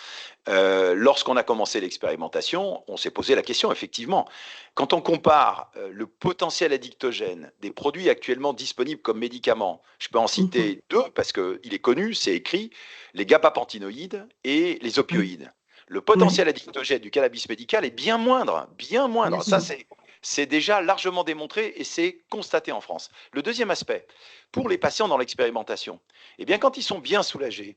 lorsqu'on a commencé l'expérimentation, on s'est posé la question, effectivement. Quand on compare le potentiel addictogène des produits actuellement disponibles comme médicaments, je peux en citer 2 parce qu'il est connu, c'est écrit, les gabapentinoïdes et les opioïdes. Le potentiel addictogène du cannabis médical est bien moindre, bien moindre. Ça, c'est déjà largement démontré et c'est constaté en France. Le deuxième aspect, pour les patients dans l'expérimentation, eh bien, quand ils sont bien soulagés,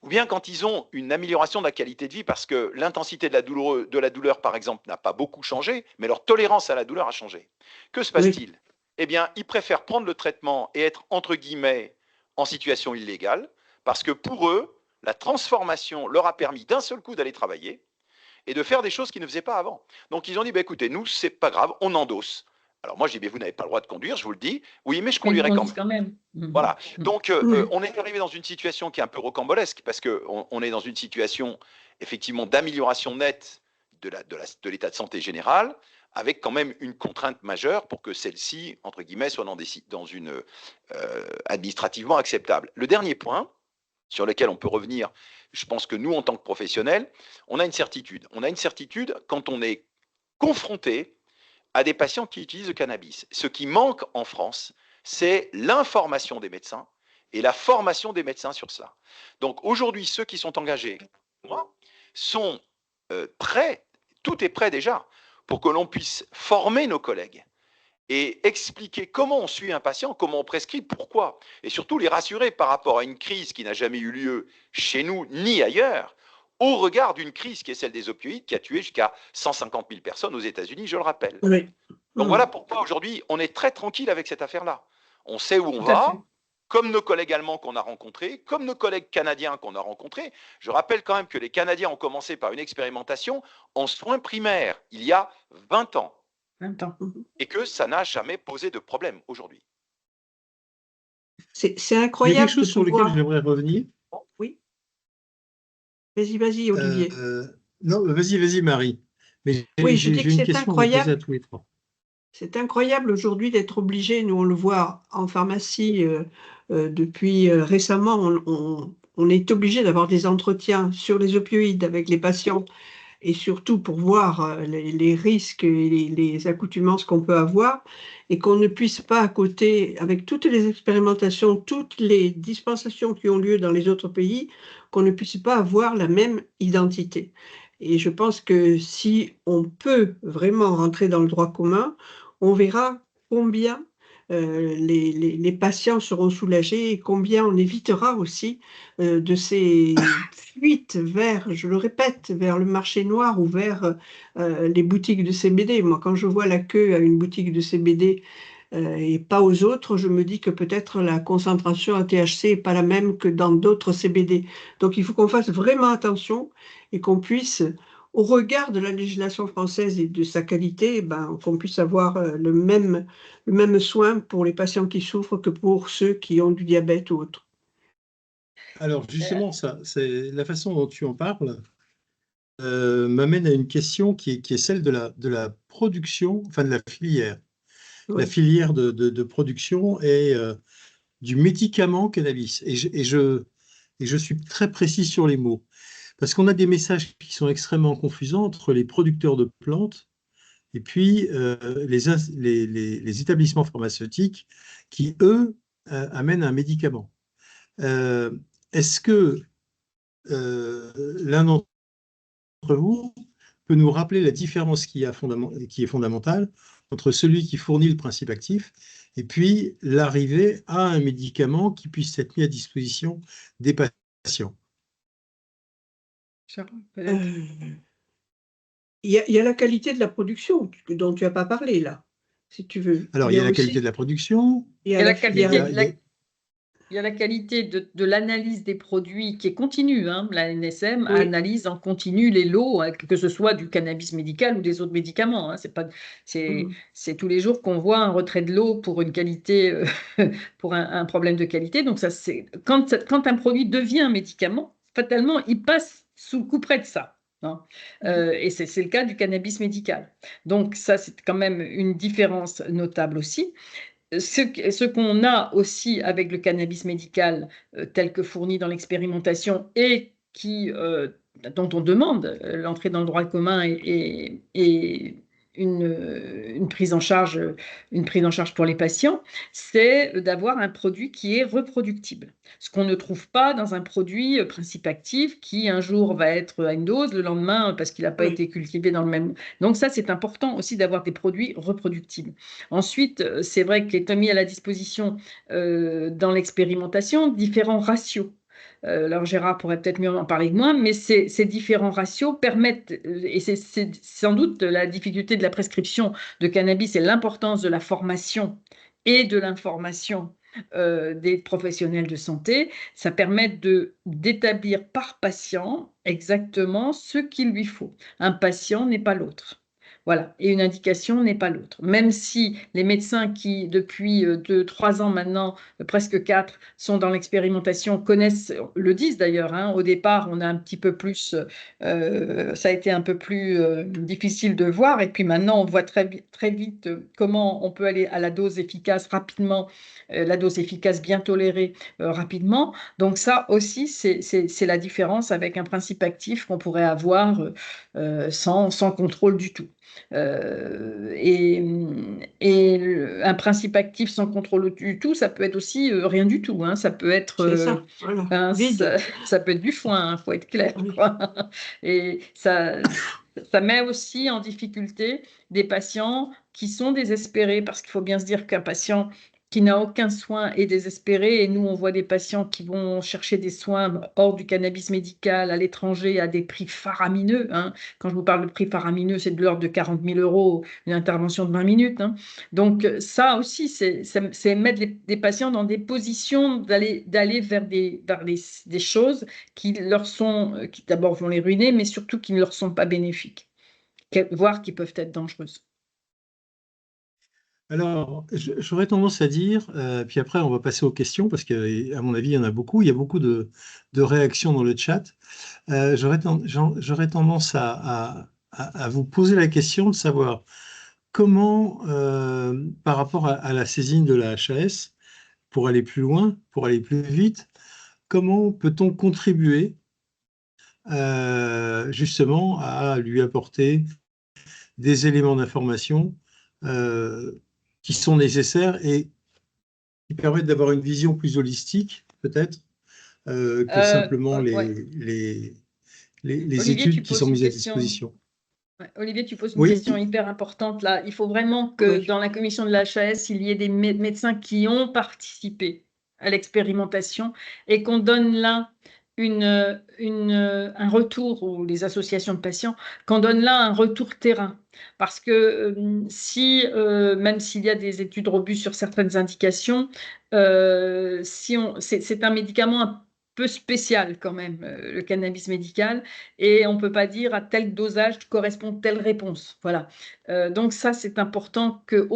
ou bien quand ils ont une amélioration de la qualité de vie parce que l'intensité de la douleur, par exemple, n'a pas beaucoup changé, mais leur tolérance à la douleur a changé. Que se passe-t-il? Eh bien, ils préfèrent prendre le traitement et être, entre guillemets, en situation illégale, parce que pour eux, la transformation leur a permis d'un seul coup d'aller travailler et de faire des choses qu'ils ne faisaient pas avant. Donc, ils ont dit, bah, écoutez, nous, c'est pas grave, on endosse. Alors, moi, je dis, mais vous n'avez pas le droit de conduire, je vous le dis. Oui, mais je conduirai quand même. Voilà. Donc, on est arrivé dans une situation qui est un peu rocambolesque parce qu'on est dans une situation, effectivement, d'amélioration nette de l'état de santé général, avec quand même une contrainte majeure pour que celle-ci, entre guillemets, soit dans une administrativement acceptable. Le dernier point sur lequel on peut revenir, je pense que nous, en tant que professionnels, on a une certitude. On a une certitude quand on est confronté à des patients qui utilisent le cannabis. Ce qui manque en France, c'est l'information des médecins et la formation des médecins sur cela. Donc aujourd'hui, ceux qui sont engagés, moi, sont prêts, tout est prêt déjà, pour que l'on puisse former nos collègues et expliquer comment on suit un patient, comment on prescrit, pourquoi, et surtout les rassurer par rapport à une crise qui n'a jamais eu lieu chez nous ni ailleurs, au regard d'une crise qui est celle des opioïdes, qui a tué jusqu'à 150 000 personnes aux États-Unis, je le rappelle. Donc voilà pourquoi aujourd'hui, on est très tranquille avec cette affaire-là. On sait où on va, comme nos collègues allemands qu'on a rencontrés, comme nos collègues canadiens qu'on a rencontrés. Je rappelle quand même que les Canadiens ont commencé par une expérimentation en soins primaires, il y a 20 ans. Et que ça n'a jamais posé de problème aujourd'hui. C'est incroyable. Il y a quelque chose sur lequel j'aimerais revenir. Oui. Vas-y, Olivier. Non, vas-y, Marie. Mais oui, je dis que c'est incroyable. À tous les trois. C'est incroyable aujourd'hui d'être obligé, nous on le voit en pharmacie depuis récemment, on est obligé d'avoir des entretiens sur les opioïdes avec les patients et surtout pour voir les risques et les accoutumances qu'on peut avoir, et qu'on ne puisse pas à côté, avec toutes les expérimentations, toutes les dispensations qui ont lieu dans les autres pays, qu'on ne puisse pas avoir la même identité. Et je pense que si on peut vraiment rentrer dans le droit commun, on verra combien les patients seront soulagés et combien on évitera aussi de ces fuites vers, je le répète, vers le marché noir ou vers les boutiques de CBD. Moi, quand je vois la queue à une boutique de CBD et pas aux autres, je me dis que peut-être la concentration en THC n'est pas la même que dans d'autres CBD. Donc, il faut qu'on fasse vraiment attention et qu'on puisse, au regard de la législation française et de sa qualité, qu'on puisse avoir le même soin pour les patients qui souffrent que pour ceux qui ont du diabète ou autre. Alors justement, ça, c'est la façon dont tu en parles m'amène à une question qui est celle de la production, enfin de la filière. Oui. La filière de production et du médicament cannabis. Et je suis très précis sur les mots. Parce qu'on a des messages qui sont extrêmement confusants entre les producteurs de plantes et puis les établissements pharmaceutiques qui, eux, amènent un médicament. Est-ce que l'un d'entre vous peut nous rappeler la différence qui est fondamentale entre celui qui fournit le principe actif et puis l'arrivée à un médicament qui puisse être mis à disposition des patients? Il y a la qualité de la production dont tu n'as pas parlé là, si tu veux. Alors, il y a la qualité de la production. Il y a la qualité de l'analyse des produits qui est continue. La NSM analyse en continu les lots, que ce soit du cannabis médical ou des autres médicaments. C'est tous les jours qu'on voit un retrait de lot pour une qualité, pour un problème de qualité. Donc, quand un produit devient un médicament, fatalement, il passe sous le couperet de ça. Et c'est le cas du cannabis médical. Donc, ça, c'est quand même une différence notable aussi. Ce qu'on a aussi avec le cannabis médical tel que fourni dans l'expérimentation et dont on demande l'entrée dans le droit commun et une prise en charge pour les patients, c'est d'avoir un produit qui est reproductible. Ce qu'on ne trouve pas dans un produit principe actif qui un jour va être à une dose, le lendemain parce qu'il n'a pas été cultivé dans le même. Donc ça, c'est important aussi d'avoir des produits reproductibles. Ensuite, c'est vrai qu'il est mis à la disposition dans l'expérimentation différents ratios. alors Gérard pourrait peut-être mieux en parler que moi, mais ces différents ratios permettent, et c'est sans doute la difficulté de la prescription de cannabis et l'importance de la formation et de l'information des professionnels de santé, ça permet d'établir par patient exactement ce qu'il lui faut. Un patient n'est pas l'autre. Voilà, et une indication n'est pas l'autre. Même si les médecins qui, depuis 2, 3 ans maintenant, presque 4, sont dans l'expérimentation, connaissent, le disent d'ailleurs, hein, au départ, on a un petit peu plus, ça a été un peu plus difficile de voir, et puis maintenant, on voit très vite comment on peut aller à la dose efficace rapidement, la dose efficace bien tolérée rapidement. Donc ça aussi, c'est la différence avec un principe actif qu'on pourrait avoir sans contrôle du tout. Un principe actif sans contrôle du tout, ça peut être aussi rien du tout, hein. Ça peut être C'est ça, voilà, vide. ça peut être du foin, faut être clair, Oui. quoi. Et ça met aussi en difficulté des patients qui sont désespérés, parce qu'il faut bien se dire qu'un patient qui n'a aucun soin est désespéré, et nous on voit des patients qui vont chercher des soins hors du cannabis médical à l'étranger à des prix faramineux, hein. Quand je vous parle de prix faramineux, c'est de l'ordre de 40 000 €, une intervention de 20 minutes, hein. Donc ça aussi, c'est mettre des patients dans des positions d'aller vers des choses qui leur sont, qui d'abord vont les ruiner, mais surtout qui ne leur sont pas bénéfiques, voire qui peuvent être dangereuses. Alors, j'aurais tendance à dire, puis après on va passer aux questions, parce qu'à mon avis, il y en a beaucoup. Il y a beaucoup de réactions dans le chat. J'aurais tendance à vous poser la question de savoir comment, par rapport à la saisine de la HAS, pour aller plus loin, pour aller plus vite, comment peut-on contribuer justement à lui apporter des éléments d'information qui sont nécessaires et qui permettent d'avoir une vision plus holistique, peut-être, que simplement Ouais. les Olivier, études tu qui poses sont une mises à question. disposition. Ouais, Olivier, tu poses une Oui, question hyper importante là. Il faut vraiment que Oui. dans la commission de la HAS, il y ait des médecins qui ont participé à l'expérimentation et qu'on donne là un retour, ou les associations de patients, qu'on donne là un retour terrain. Parce que même s'il y a des études robustes sur certaines indications, c'est un médicament un peu spécial quand même, le cannabis médical, et on ne peut pas dire à tel dosage correspond telle réponse. Voilà. Donc ça, c'est important que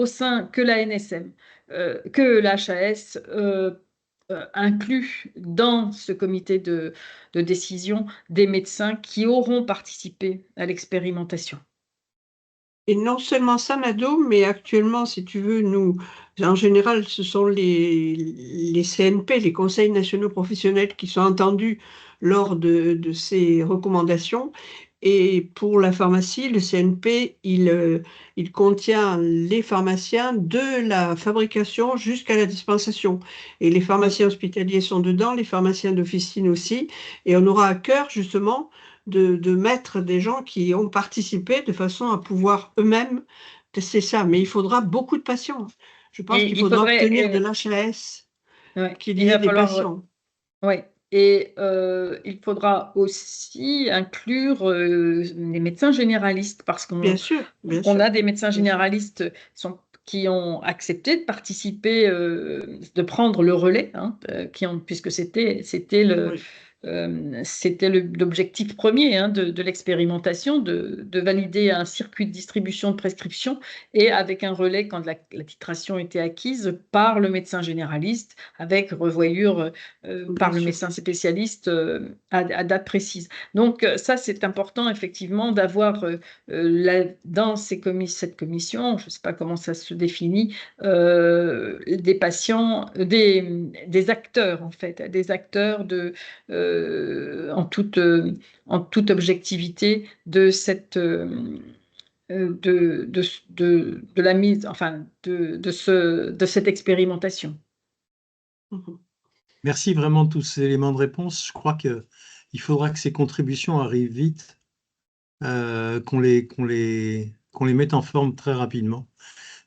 la NSM, que la HAS inclut dans ce comité de décision des médecins qui auront participé à l'expérimentation. Et non seulement ça, Mado, mais actuellement, si tu veux, nous, en général, ce sont les CNP, les Conseils nationaux professionnels, qui sont entendus lors de ces recommandations. Et pour la pharmacie, le CNP, il contient les pharmaciens de la fabrication jusqu'à la dispensation. Et les pharmaciens hospitaliers sont dedans, les pharmaciens d'officine aussi. Et on aura à cœur, justement, de mettre des gens qui ont participé de façon à pouvoir eux-mêmes tester ça. Mais il faudra beaucoup de patients. Je pense Et qu'il il faudra faudrait, obtenir de l'HAS ouais, qu'il il y ait va des falloir, patients. ouais. Et il faudra aussi inclure les médecins généralistes, parce Bien sûr, on a des médecins bien sûr. généralistes qui ont accepté de participer, de prendre le relais, hein, puisque c'était Oui. l'objectif premier, hein, de l'expérimentation, de valider un circuit de distribution de prescription, et avec un relais quand la titration était acquise par le médecin généraliste, avec revoyure par le sûr. médecin spécialiste à date précise. Donc ça, c'est important effectivement d'avoir dans cette commission, je ne sais pas comment ça se définit, des patients, des acteurs en fait, des acteurs en toute objectivité de cette de la mise, enfin de cette expérimentation. Mhm. merci vraiment de tous ces éléments de réponse. Je crois qu'il faudra que ces contributions arrivent vite, qu'on les mette en forme très rapidement,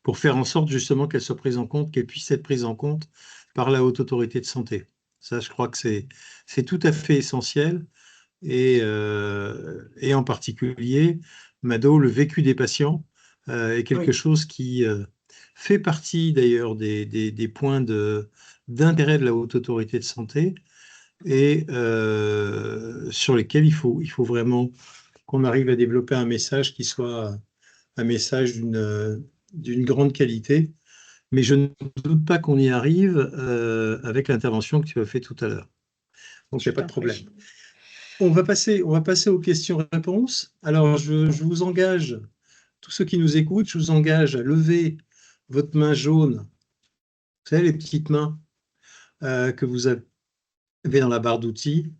pour faire en sorte justement qu'elles soient prises en compte, qu'elles puissent être prises en compte par la Haute Autorité de Santé. Ça, je crois que c'est tout à fait essentiel. Et en particulier, Mado, le vécu des patients est quelque Oui. chose qui fait partie d'ailleurs des points d'intérêt de la Haute Autorité de Santé et sur lesquels il faut vraiment qu'on arrive à développer un message qui soit un message d'une grande qualité. Mais je ne doute pas qu'on y arrive avec l'intervention que tu as fait tout à l'heure. Donc, il n'y a pas de problème. On va passer aux questions-réponses. Alors, je vous engage, tous ceux qui nous écoutent, je vous engage à lever votre main jaune, vous savez, les petites mains que vous avez dans la barre d'outils,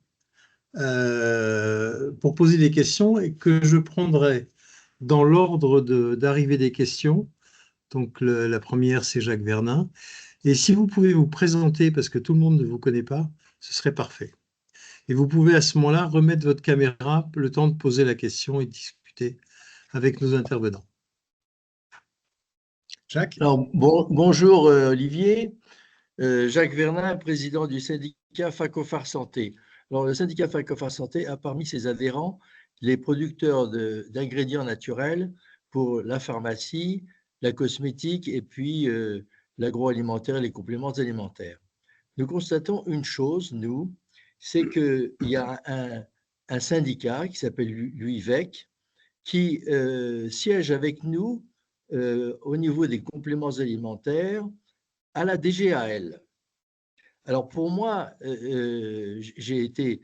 pour poser des questions et que je prendrai dans l'ordre d'arrivée des questions. Donc, la première, c'est Jacques Vernin. Et si vous pouvez vous présenter, parce que tout le monde ne vous connaît pas, ce serait parfait. Et vous pouvez à ce moment-là remettre votre caméra le temps de poser la question et de discuter avec nos intervenants. Jacques? Alors, bonjour Olivier. Jacques Vernin, président du syndicat Facofar Santé. Alors, le syndicat Facofar Santé a parmi ses adhérents les producteurs d'ingrédients naturels pour la pharmacie, la cosmétique et puis l'agroalimentaire et les compléments alimentaires. Nous constatons une chose, nous, c'est qu'il y a un syndicat qui s'appelle l'UIVEC qui siège avec nous au niveau des compléments alimentaires à la DGAL. Alors pour moi, j'ai été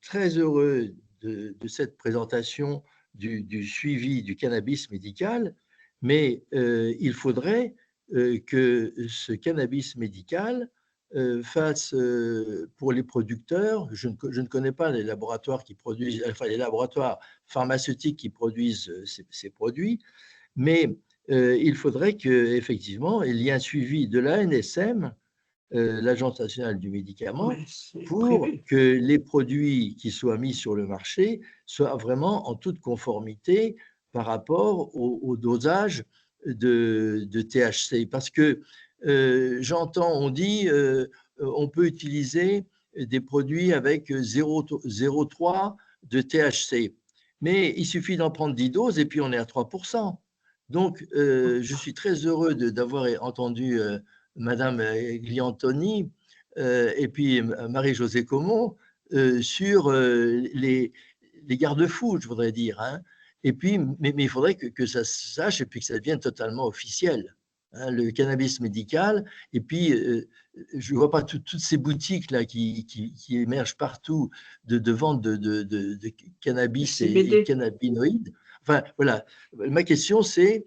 très heureux de cette présentation du suivi du cannabis médical, mais il faudrait que ce cannabis médical fasse pour les producteurs, je ne connais pas les laboratoires qui produisent, enfin les laboratoires pharmaceutiques qui produisent ces produits, mais il faudrait qu'effectivement, il y ait un suivi de l'ANSM, l'Agence nationale du médicament, pour que les produits qui soient mis sur le marché soient vraiment en toute conformité par rapport au dosage de THC. Parce que j'entends, on dit, on peut utiliser des produits avec 0,3 de THC, mais il suffit d'en prendre 10 doses et puis on est à 3%. Donc, je suis très heureux d'avoir entendu Madame Gliantoni et puis Marie-Josée Comont sur les garde-fous, je voudrais dire. Hein. Et puis, mais il faudrait que ça se sache et puis que ça devienne totalement officiel. Hein, le cannabis médical. Et puis, je ne vois pas toutes ces boutiques-là qui émergent partout de vente de cannabis et cannabinoïdes. Enfin, voilà. Ma question, c'est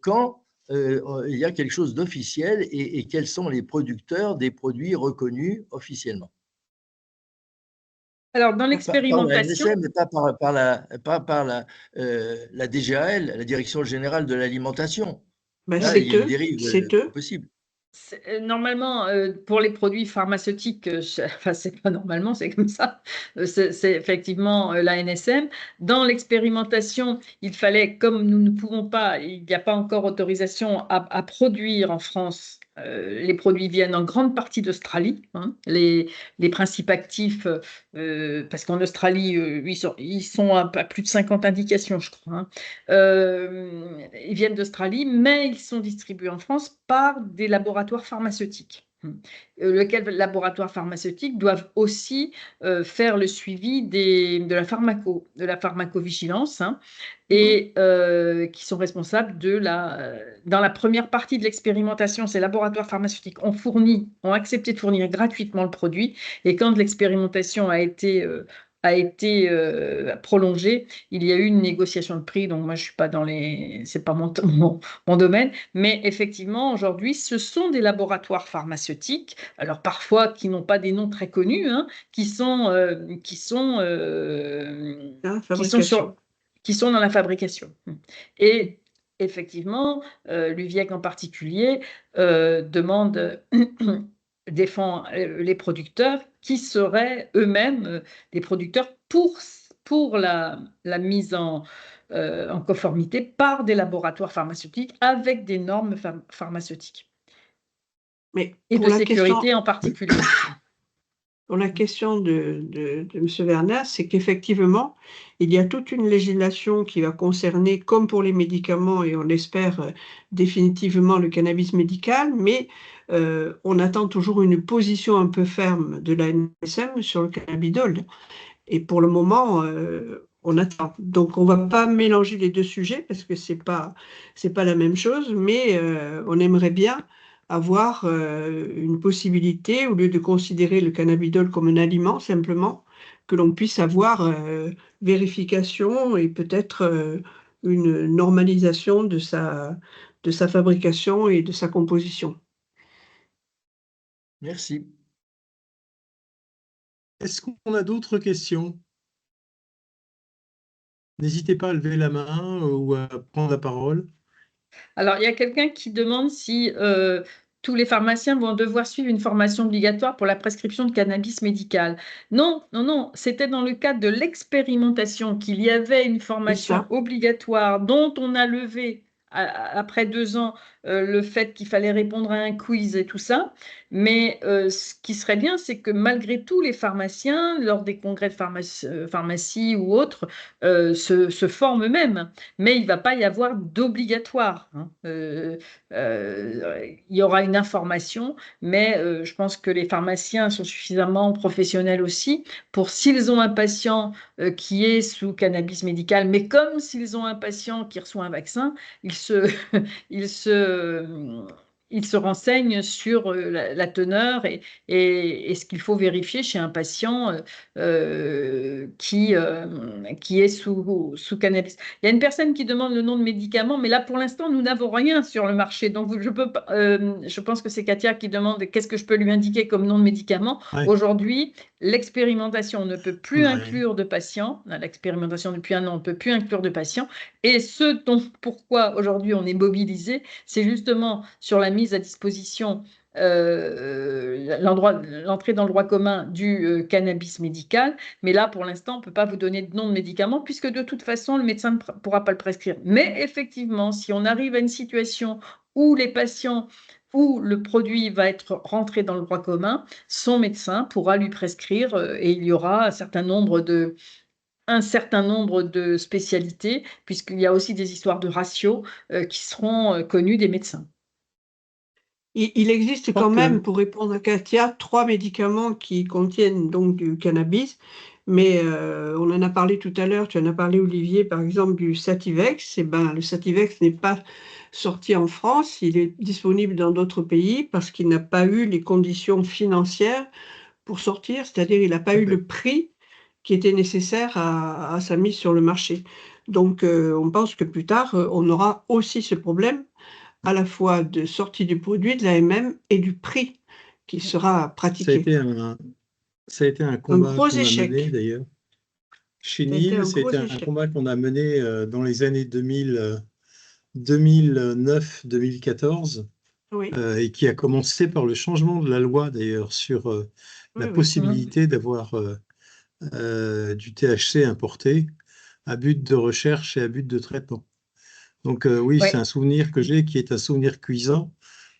quand il y a quelque chose d'officiel et quels sont les producteurs des produits reconnus officiellement. Alors, dans l'expérimentation… mais pas par la DGAL, la Direction générale de l'alimentation. Ben, là, il y a une dérive possible. Normalement, pour les produits pharmaceutiques, enfin, c'est pas normalement, c'est comme ça, c'est effectivement l'ANSM. Dans l'expérimentation, il fallait, comme nous ne pouvons pas, il n'y a pas encore autorisation à produire en France, les produits viennent en grande partie d'Australie, hein, les principes actifs, parce qu'en Australie, ils sont à plus de 50 indications, je crois. Hein. Ils viennent d'Australie, mais ils sont distribués en France par des laboratoires pharmaceutiques. Lesquels laboratoires pharmaceutiques doivent aussi faire le suivi de la pharmacovigilance, hein, et qui sont responsables dans la première partie de l'expérimentation, ces laboratoires pharmaceutiques ont accepté de fournir gratuitement le produit, et quand l'expérimentation a été prolongée, il y a eu une négociation de prix. Donc moi, je suis pas c'est pas mon domaine, mais effectivement, aujourd'hui, ce sont des laboratoires pharmaceutiques, alors parfois qui n'ont pas des noms très connus, hein, qui sont dans la fabrication. Et effectivement, l'UVIEC en particulier défend les producteurs qui seraient eux-mêmes des producteurs pour la mise en conformité par des laboratoires pharmaceutiques avec des normes pharmaceutiques. Mais et de sécurité en particulier. pour la question de M. Werner, c'est qu'effectivement, il y a toute une législation qui va concerner, comme pour les médicaments, et on l'espère définitivement le cannabis médical, mais on attend toujours une position un peu ferme de la NSM sur le cannabidol. Et pour le moment, on attend. Donc, on ne va pas mélanger les deux sujets parce que c'est pas la même chose, mais on aimerait bien avoir une possibilité, au lieu de considérer le cannabidol comme un aliment simplement, que l'on puisse avoir vérification et peut-être une normalisation de sa fabrication et de sa composition. Merci. Est-ce qu'on a d'autres questions? N'hésitez pas à lever la main ou à prendre la parole. Alors, il y a quelqu'un qui demande si tous les pharmaciens vont devoir suivre une formation obligatoire pour la prescription de cannabis médical. Non, non, non, c'était dans le cadre de l'expérimentation qu'il y avait une formation obligatoire dont on a levé après 2 ans le fait qu'il fallait répondre à un quiz et tout ça. Mais ce qui serait bien, c'est que malgré tout, les pharmaciens, lors des congrès de pharmacie ou autres, se forment eux-mêmes. Mais il ne va pas y avoir d'obligatoire. Il y aura une information, mais je pense que les pharmaciens sont suffisamment professionnels aussi pour, s'ils ont un patient qui est sous cannabis médical, mais comme s'ils ont un patient qui reçoit un vaccin, ils se renseignent sur la teneur et ce qu'il faut vérifier chez un patient qui est sous cannabis. Il y a une personne qui demande le nom de médicament, mais là, pour l'instant, nous n'avons rien sur le marché. Donc, je pense que c'est Katia qui demande qu'est-ce que je peux lui indiquer comme nom de médicament. Ouais. Aujourd'hui, l'expérimentation ne peut plus Ouais. inclure de patients. L'expérimentation depuis 1 an ne peut plus inclure de patients. Et pourquoi aujourd'hui on est mobilisé, c'est justement sur la mise à disposition l'entrée dans le droit commun du cannabis médical. Mais là, pour l'instant, on ne peut pas vous donner de nom de médicament puisque de toute façon, le médecin ne pourra pas le prescrire. Mais effectivement, si on arrive à une situation où les patients, où le produit va être rentré dans le droit commun, son médecin pourra lui prescrire et il y aura un certain nombre de spécialités, puisqu'il y a aussi des histoires de ratios qui seront connues des médecins. Il existe quand même, pour répondre à Katia, 3 médicaments qui contiennent donc du cannabis, mais on en a parlé tout à l'heure, tu en as parlé Olivier, par exemple du Sativex. Le Sativex n'est pas sorti en France, il est disponible dans d'autres pays parce qu'il n'a pas eu les conditions financières pour sortir, c'est-à-dire il n'a pas eu le prix qui était nécessaire à sa mise sur le marché. Donc on pense que plus tard, on aura aussi ce problème à la fois de sortie du produit, de l'AMM et du prix qui sera pratiqué. Ça a été un combat gros qu'on a échec. mené d'ailleurs. Chez NIL, c'était un combat qu'on a mené dans les années 2009-2014 Oui. Et qui a commencé par le changement de la loi d'ailleurs sur la possibilité d'avoir du THC importé à but de recherche et à but de traitement. Donc oui, c'est un souvenir que j'ai qui est un souvenir cuisant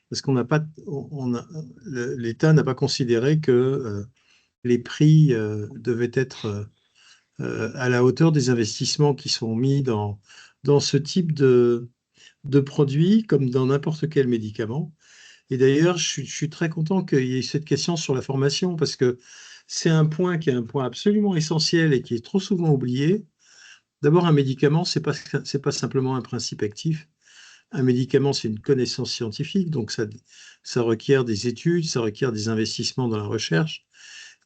parce qu'on n'a pas, l'État n'a pas considéré que les prix devaient être à la hauteur des investissements qui sont mis dans ce type de produits comme dans n'importe quel médicament. Et d'ailleurs, je suis très content qu'il y ait cette question sur la formation parce que c'est un point qui est un point absolument essentiel et qui est trop souvent oublié. D'abord, un médicament, c'est pas simplement un principe actif. Un médicament, c'est une connaissance scientifique, donc ça requiert des études, ça requiert des investissements dans la recherche.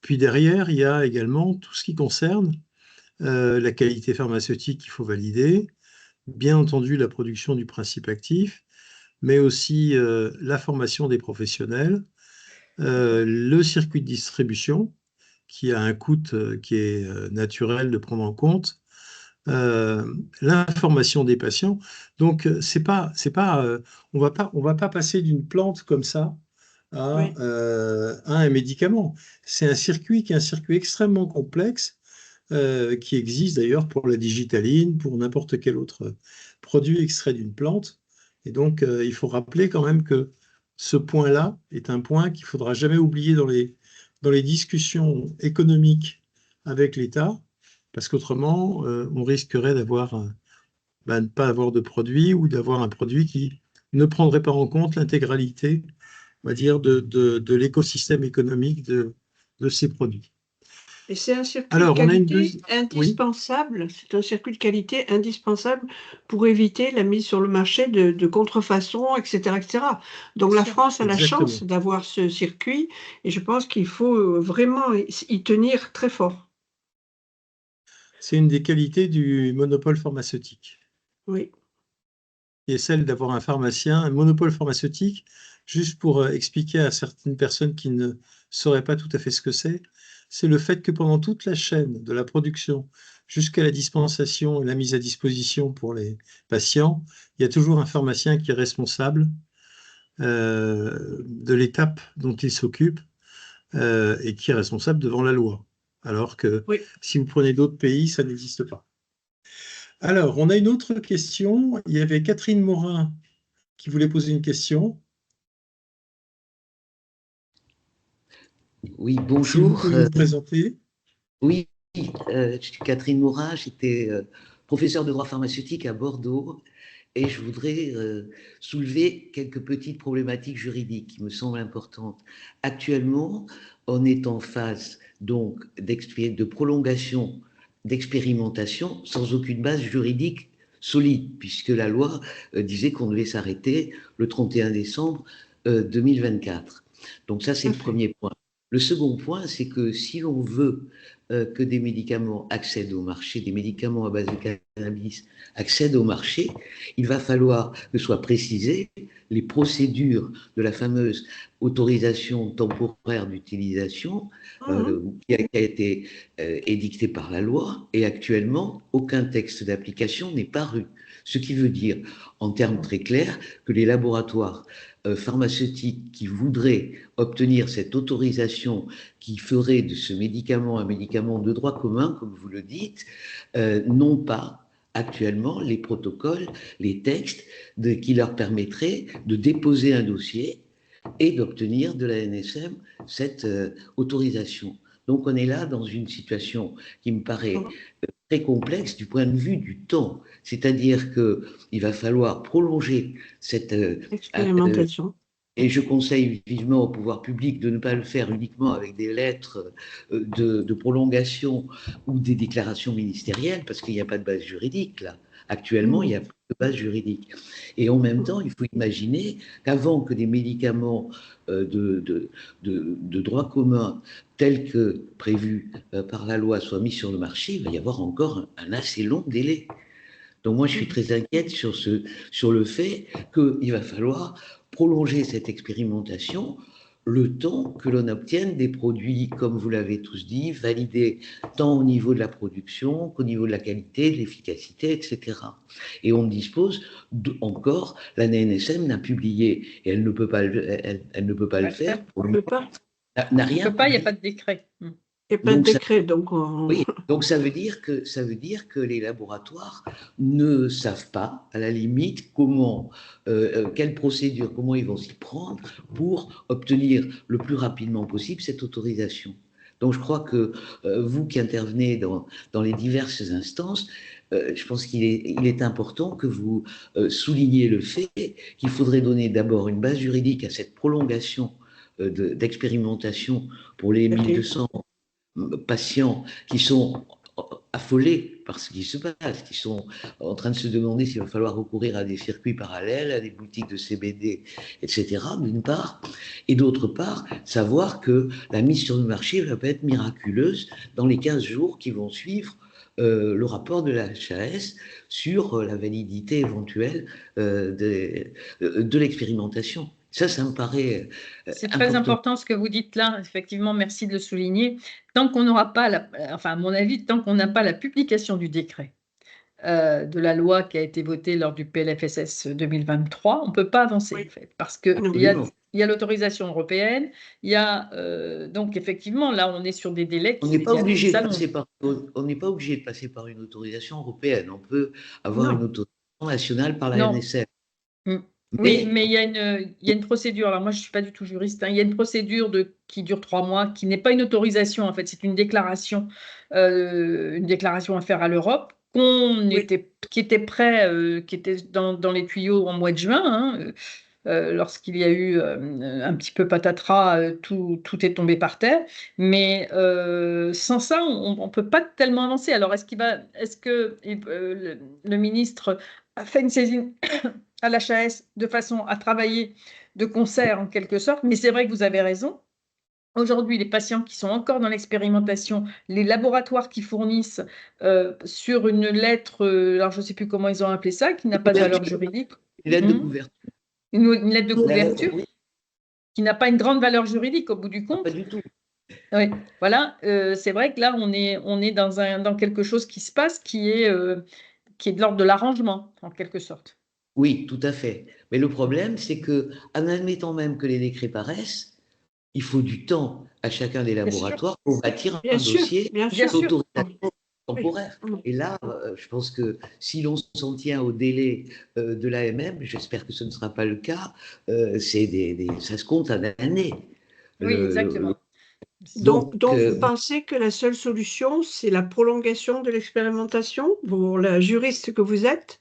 Puis derrière, il y a également tout ce qui concerne la qualité pharmaceutique qu'il faut valider, bien entendu la production du principe actif, mais aussi la formation des professionnels, le circuit de distribution, qui a un coût qui est naturel de prendre en compte, l'information des patients. Donc, on va pas passer d'une plante comme ça à un médicament. C'est un circuit qui est un circuit extrêmement complexe qui existe d'ailleurs pour la digitaline, pour n'importe quel autre produit extrait d'une plante. Et donc, il faut rappeler quand même que ce point-là est un point qu'il ne faudra jamais oublier dans les discussions économiques avec l'État, parce qu'autrement, on risquerait de ne pas avoir de produit ou d'avoir un produit qui ne prendrait pas en compte l'intégralité, on va dire, de l'écosystème économique de ces produits. Et c'est un circuit de Alors, on a une qualité Oui, indispensable, c'est un circuit de qualité indispensable pour éviter la mise sur le marché de contrefaçons, etc., etc. Donc Bien la sûr. France a la exactement. chance d'avoir ce circuit et je pense qu'il faut vraiment y tenir très fort. C'est une des qualités du monopole pharmaceutique, Oui. qui est celle d'avoir un monopole pharmaceutique, juste pour expliquer à certaines personnes qui ne sauraient pas tout à fait ce que c'est le fait que pendant toute la chaîne de la production jusqu'à la dispensation et la mise à disposition pour les patients, il y a toujours un pharmacien qui est responsable de l'étape dont il s'occupe et qui est responsable devant la loi. Alors que Oui. si vous prenez d'autres pays, ça n'existe pas. Alors, on a une autre question. Il y avait Catherine Morin qui voulait poser une question. Oui, Si vous bonjour. pouvez vous présenter. Oui, je suis Catherine Morin, j'étais professeure de droit pharmaceutique à Bordeaux et je voudrais soulever quelques petites problématiques juridiques qui me semblent importantes. Actuellement, on est en phase donc de prolongation d'expérimentation sans aucune base juridique solide, puisque la loi disait qu'on devait s'arrêter le 31 décembre 2024. Donc ça, c'est le premier point. Le second point, c'est que si l'on veut que des médicaments accèdent au marché, des médicaments à base de cannabis accèdent au marché, il va falloir que soient précisées les procédures de la fameuse autorisation temporaire d'utilisation qui a été édictée par la loi, et actuellement, aucun texte d'application n'est paru. Ce qui veut dire, en termes très clairs, que les laboratoires pharmaceutiques qui voudraient obtenir cette autorisation qui ferait de ce médicament un médicament de droit commun, comme vous le dites, n'ont pas actuellement les protocoles, les textes qui leur permettraient de déposer un dossier et d'obtenir de la NSM cette autorisation. Donc on est là dans une situation qui me paraît très complexe du point de vue du temps. C'est-à-dire qu'il va falloir prolonger cette expérimentation. Et je conseille vivement au pouvoir public de ne pas le faire uniquement avec des lettres de prolongation ou des déclarations ministérielles, parce qu'il n'y a pas de base juridique là. Actuellement, il n'y a pas de base juridique. Et en même temps, il faut imaginer qu'avant que des médicaments de droit commun tels que prévus par la loi soient mis sur le marché, il va y avoir encore un assez long délai. Donc moi, je suis très inquiète sur le fait qu'il va falloir prolonger cette expérimentation le temps que l'on obtienne des produits, comme vous l'avez tous dit, validés tant au niveau de la production qu'au niveau de la qualité, de l'efficacité, etc. Et on dispose encore, la NSM n'a publié, et elle ne peut pas le faire, n'a rien. On ne peut pas, il n'y a pas de décret. Il n'y a pas de décret, donc... Oui, donc ça veut dire que les laboratoires ne savent pas, à la limite, quelle procédure, comment ils vont s'y prendre pour obtenir le plus rapidement possible cette autorisation. Donc je crois que vous qui intervenez dans les diverses instances, je pense qu'il est important que vous souligniez le fait qu'il faudrait donner d'abord une base juridique à cette prolongation d'expérimentation pour les 1200 patients qui sont affolés par ce qui se passe, qui sont en train de se demander s'il va falloir recourir à des circuits parallèles, à des boutiques de CBD, etc., d'une part, et d'autre part, savoir que la mise sur le marché va pas être miraculeuse dans les 15 jours qui vont suivre le rapport de la HAS sur la validité éventuelle de l'expérimentation. Ça me paraît C'est très important ce que vous dites là, effectivement, merci de le souligner. Tant qu'on n'aura pas, enfin à mon avis, tant qu'on n'a pas la publication du décret de la loi qui a été votée lors du PLFSS 2023, on ne peut pas avancer en fait, parce qu'il y a l'autorisation européenne, il y a donc effectivement là on est sur des délais qui on n'est pas obligé de passer par une autorisation européenne, on peut avoir une autorisation nationale par la NSM. Oui, Mais mais il y a une procédure. Alors moi, je ne suis pas du tout juriste, hein. Il y a une procédure qui dure 3 mois, qui n'est pas une autorisation, en fait, c'est une déclaration à faire à l'Europe, Oui. qui était prêt, qui était dans les tuyaux en mois de juin, hein, lorsqu'il y a eu un petit peu patatras, tout est tombé par terre. Mais sans ça, on ne peut pas tellement avancer. Alors, est-ce que le ministre a fait une saisine à l'HAS de façon à travailler de concert en quelque sorte? Mais c'est vrai que vous avez raison. Aujourd'hui, les patients qui sont encore dans l'expérimentation, les laboratoires qui fournissent sur une lettre, alors je ne sais plus comment ils ont appelé ça, qui n'a pas de valeur juridique, il a de hmm, couverture. une lettre de couverture Oui, qui n'a pas une grande valeur juridique au bout du pas compte. du tout. Oui, voilà, c'est vrai que là, on est dans quelque chose qui se passe qui est de l'ordre de l'arrangement, en quelque sorte. Oui, tout à fait. Mais le problème, c'est que, en admettant même que les décrets paraissent, il faut du temps à chacun des Bien sûr, laboratoires pour bâtir Bien un sûr, dossier bien bien sûr. sûr. d'autorisation Oui. temporaire. Et là, je pense que si l'on s'en tient au délai de l'AMM, j'espère que ce ne sera pas le cas, ça se compte en années. Oui, Le- exactement. Donc, vous euh, pensez que la seule solution, c'est la prolongation de l'expérimentation pour la juriste que vous êtes?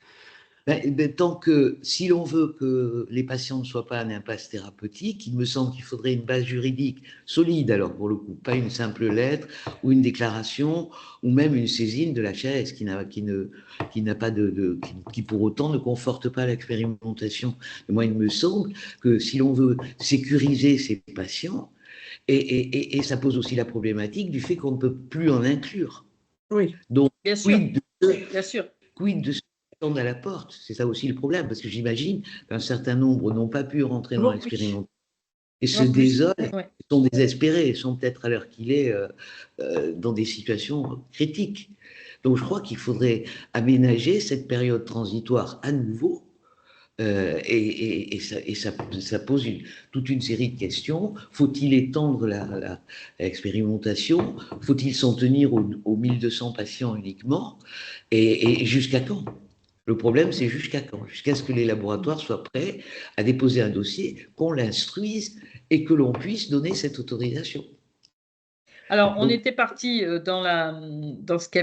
tant que, si l'on veut que les patients ne soient pas en impasse thérapeutique, il me semble qu'il faudrait une base juridique solide, alors pour le coup, pas une simple lettre ou une déclaration ou même une saisine de la HAS qui n'a pas qui pour autant ne conforte pas l'expérimentation. Moi, il me semble que si l'on veut sécuriser ces patients, et ça pose aussi la problématique du fait qu'on ne peut plus en inclure. Oui. Donc, Bien sûr, quid de bien sûr. quid de ceux qui attendent à la porte? C'est ça aussi le problème, parce que j'imagine qu'un certain nombre n'ont pas pu rentrer dans Oh, oui. l'expérimentation et se En plus, désolent, ouais. sont désespérés, sont peut-être à l'heure qu'il est dans des situations critiques. Donc je crois qu'il faudrait aménager cette période transitoire à nouveau. Ça pose toute une série de questions. Faut-il étendre l'expérimentation? Faut-il s'en tenir aux 1200 patients uniquement? Et jusqu'à quand? Le problème, c'est jusqu'à quand? Jusqu'à ce que les laboratoires soient prêts à déposer un dossier, qu'on l'instruise et que l'on puisse donner cette autorisation. Alors, on Donc, était parti dans ce qui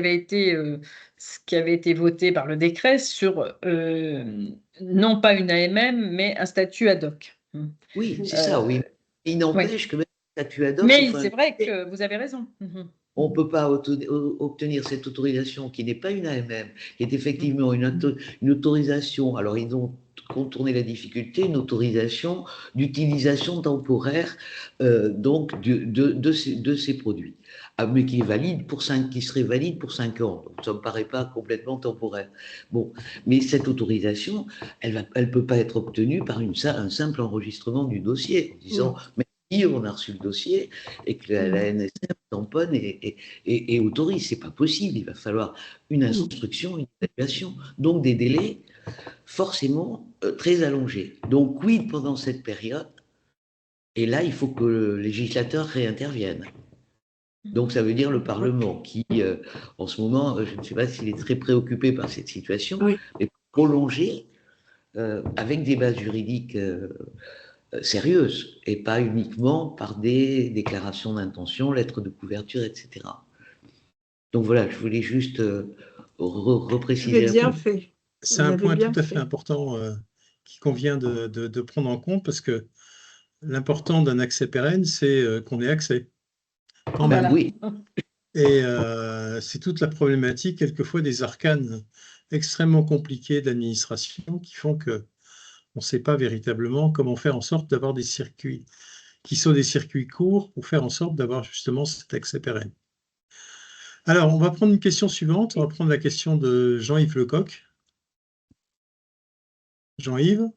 avait été voté par le décret sur non pas une AMM, mais un statut ad hoc. oui, c'est ça, Euh, oui. Il oui. n'empêche que même le statut ad hoc, il Mais faut c'est vrai que vous avez raison. on ne peut pas obtenir cette autorisation qui n'est pas une AMM, qui est effectivement une autorisation. Alors, ils ont contourné la difficulté, une autorisation d'utilisation temporaire donc de ces produits. Ah, mais qui serait valide pour 5 ans. Donc, ça ne me paraît pas complètement temporaire. Bon, mais cette autorisation, elle peut pas être obtenue par un simple enregistrement du dossier en disant merci, on a reçu le dossier et que la NSM tamponne et autorise. C'est pas possible. Il va falloir une instruction, une évaluation, donc des délais forcément très allongés. Donc oui, pendant cette période, et là, il faut que le législateur réintervienne. Donc ça veut dire le Parlement qui, en ce moment, je ne sais pas s'il est très préoccupé par cette situation, Oui. mais prolonger avec des bases juridiques sérieuses et pas uniquement par des déclarations d'intention, lettres de couverture, etc. Donc voilà, je voulais juste Vous avez repréciser un bien peu. fait. C'est Vous un avez point tout bien à fait fait. important qui convient de prendre en compte parce que l'important d'un accès pérenne, c'est qu'on ait accès, quand même. Voilà. Oui, Et c'est toute la problématique, quelquefois des arcanes extrêmement compliquées d'administration qui font que on ne sait pas véritablement comment faire en sorte d'avoir des circuits qui sont des circuits courts pour faire en sorte d'avoir justement cet accès pérenne. Alors, on va prendre une question suivante. On va prendre la question de Jean-Yves Lecoq. Jean-Yves?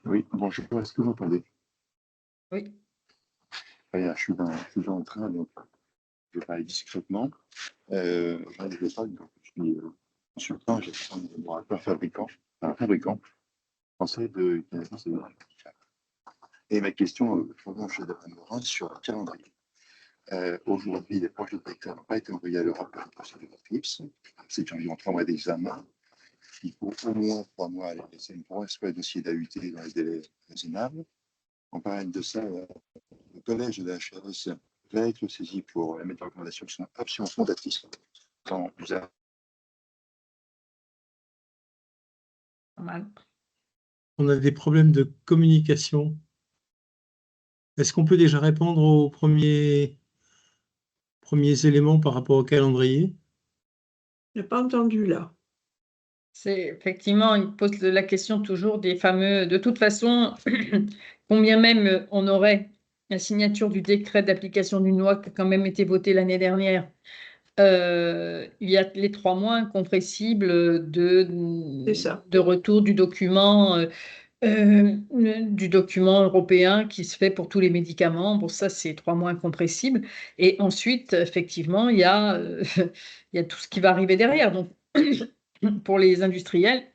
Oui, bonjour, est-ce que vous m'entendez? Oui. Je suis dans le train, donc je vais parler discrètement. Je suis consultant, j'ai un laboratoire fabricant français de cannabis médical. Et ma question prolonge de Morin sur le calendrier. Aujourd'hui, les projets de recteur n'ont pas été envoyés à l'Europe pour une procédure de TRIPS. C'est environ 3 mois d'examen. qu'il faut au moins 3 mois à les laisser une promesse, soit le dossier d'AUT dans les délais raisonnables. En parallèle de ça, le collège de la HRS va être saisi pour émettre des recommandations qui sont absolument fondatrices. Quand vous avez Pas mal. On a des problèmes de communication. Est-ce qu'on peut déjà répondre aux premiers éléments par rapport au calendrier? Je n'ai pas entendu là. C'est effectivement, il pose la question toujours des fameux. De toute façon, combien même on aurait la signature du décret d'application d'une loi qui a quand même été votée l'année dernière, il y a les 3 mois incompressibles C'est ça. de retour du document européen qui se fait pour tous les médicaments. Bon, ça, c'est 3 mois incompressibles. Et ensuite, effectivement, il y a tout ce qui va arriver derrière. Donc, pour les industriels,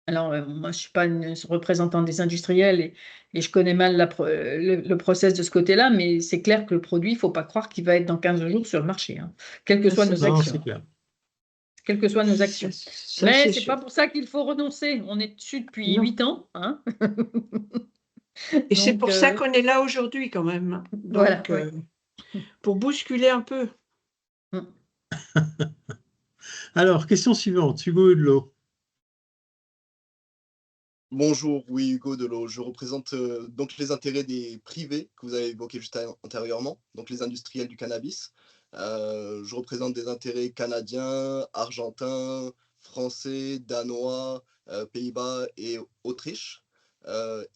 alors moi, je ne suis pas une représentante des industriels et je connais mal le process de ce côté-là, mais c'est clair que le produit, il ne faut pas croire qu'il va être dans 15 jours sur le marché, hein, quelles que soient nos Non, actions. c'est clair. Quelles que soient nos actions. Ça, Mais c'est ce n'est sûr. pas pour ça qu'il faut renoncer. On est dessus depuis Non. 8 ans. Hein. Et c'est Donc, pour ça qu'on est là aujourd'hui quand même. voilà, Donc, ouais. pour bousculer un peu. Alors, question suivante, Hugo Hudelot. Bonjour, oui, Hugo Delot. Je représente donc les intérêts des privés que vous avez évoqués juste antérieurement, donc les industriels du cannabis. Je représente des intérêts canadiens, argentins, français, danois, Pays-Bas et Autriche.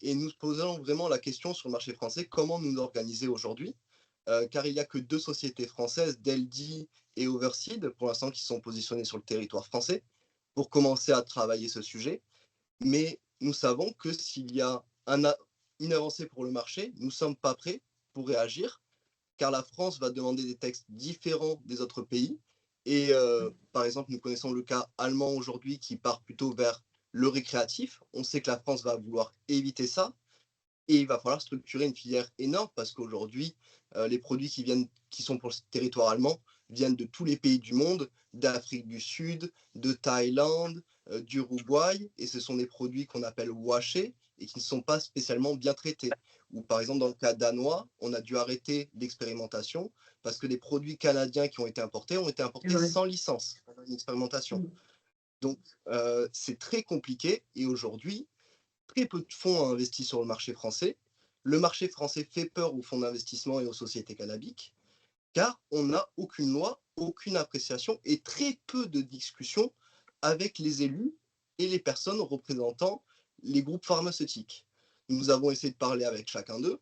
Et nous posons vraiment la question sur le marché français, comment nous organiser aujourd'hui, car il n'y a que 2 sociétés françaises, Deldi et Overseed, pour l'instant, qui sont positionnées sur le territoire français, pour commencer à travailler ce sujet. Mais nous savons que s'il y a une avancée pour le marché, nous ne sommes pas prêts pour réagir, car la France va demander des textes différents des autres pays. Et par exemple, nous connaissons le cas allemand aujourd'hui qui part plutôt vers le récréatif. On sait que la France va vouloir éviter ça. Et il va falloir structurer une filière énorme parce qu'aujourd'hui, les produits qui sont pour le territoire allemand viennent de tous les pays du monde, d'Afrique du Sud, de Thaïlande, d'Uruguay, et ce sont des produits qu'on appelle washés et qui ne sont pas spécialement bien traités. Ou par exemple, dans le cas danois, on a dû arrêter l'expérimentation parce que les produits canadiens qui ont été importés sans licence, une expérimentation. Donc, c'est très compliqué et aujourd'hui, très peu de fonds ont investi sur le marché français. Le marché français fait peur aux fonds d'investissement et aux sociétés cannabiques, car on n'a aucune loi, aucune appréciation et très peu de discussions avec les élus et les personnes représentant les groupes pharmaceutiques. Nous avons essayé de parler avec chacun d'eux,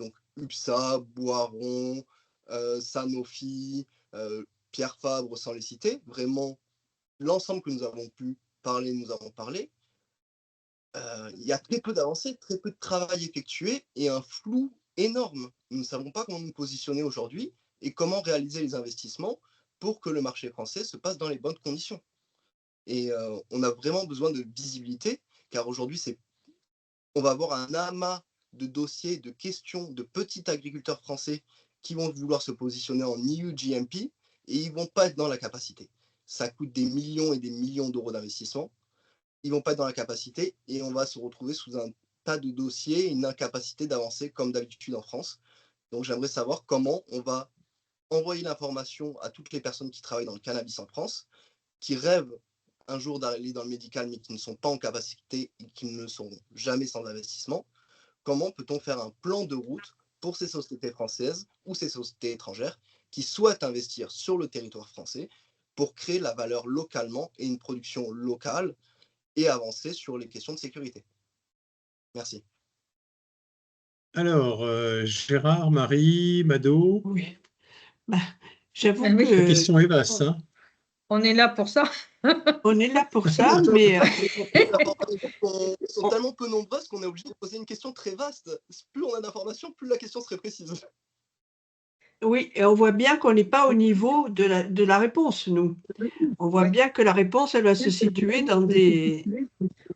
donc UPSA, Boiron, Sanofi, Pierre Fabre, sans les citer, vraiment l'ensemble que nous avons pu parler, nous avons parlé. Il y a très peu d'avancées, très peu de travail effectué et un flou énorme. Nous ne savons pas comment nous positionner aujourd'hui et comment réaliser les investissements pour que le marché français se passe dans les bonnes conditions. Et on a vraiment besoin de visibilité, car aujourd'hui, on va avoir un amas de dossiers, de questions de petits agriculteurs français qui vont vouloir se positionner en EU GMP et ils ne vont pas être dans la capacité. Ça coûte des millions et des millions d'euros d'investissement. Ils ne vont pas être dans la capacité et on va se retrouver sous un tas de dossiers et une incapacité d'avancer comme d'habitude en France. Donc j'aimerais savoir comment on va envoyer l'information à toutes les personnes qui travaillent dans le cannabis en France, qui rêvent un jour d'aller dans le médical mais qui ne sont pas en capacité et qui ne le seront jamais sans investissement. Comment peut-on faire un plan de route pour ces sociétés françaises ou ces sociétés étrangères qui souhaitent investir sur le territoire français pour créer la valeur localement et une production locale et avancer sur les questions de sécurité. Merci. Alors, Gérard, Marie, Mado. Oui. Bah, j'avoue Oui. que La question est vaste. Hein. On est là pour ça. on est là pour ça, mais Les informations sont tellement peu nombreuses qu'on est obligé de poser une question très vaste. Plus on a d'informations, plus la question serait précise. oui, et on voit bien qu'on n'est pas au niveau de la réponse, nous. On voit bien que la réponse, elle va se situer dans des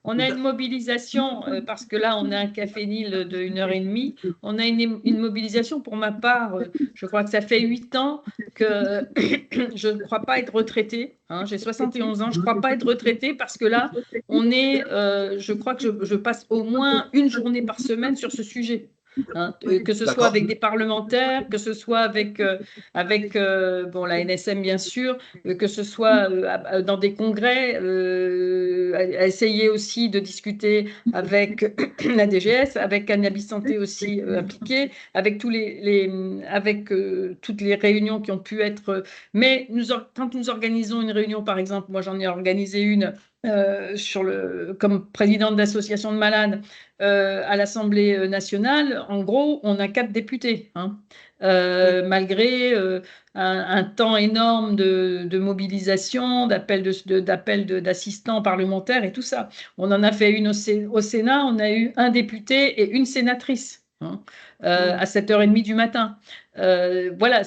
On a une mobilisation, parce que là, on a un café-nil de 1h30. On a une mobilisation, pour ma part, je crois que ça fait 8 ans que je ne crois pas être retraitée. Hein, j'ai 71 ans, je ne crois pas être retraitée parce que là, je crois que je passe au moins une journée par semaine sur ce sujet. Hein, que ce soit avec des parlementaires, que ce soit avec la NSM bien sûr, que ce soit dans des congrès, à essayer aussi de discuter avec la DGS, avec Cannabis Santé aussi impliquée, avec toutes les réunions qui ont pu être. Mais quand nous organisons une réunion, par exemple, moi j'en ai organisé une comme présidente d'association de malades à l'Assemblée nationale, en gros, on a 4 députés, hein. Malgré un temps énorme de mobilisation, d'assistants parlementaires et tout ça. On en a fait une au Sénat, on a eu un député et une sénatrice, hein, à 7h30 du matin. Voilà,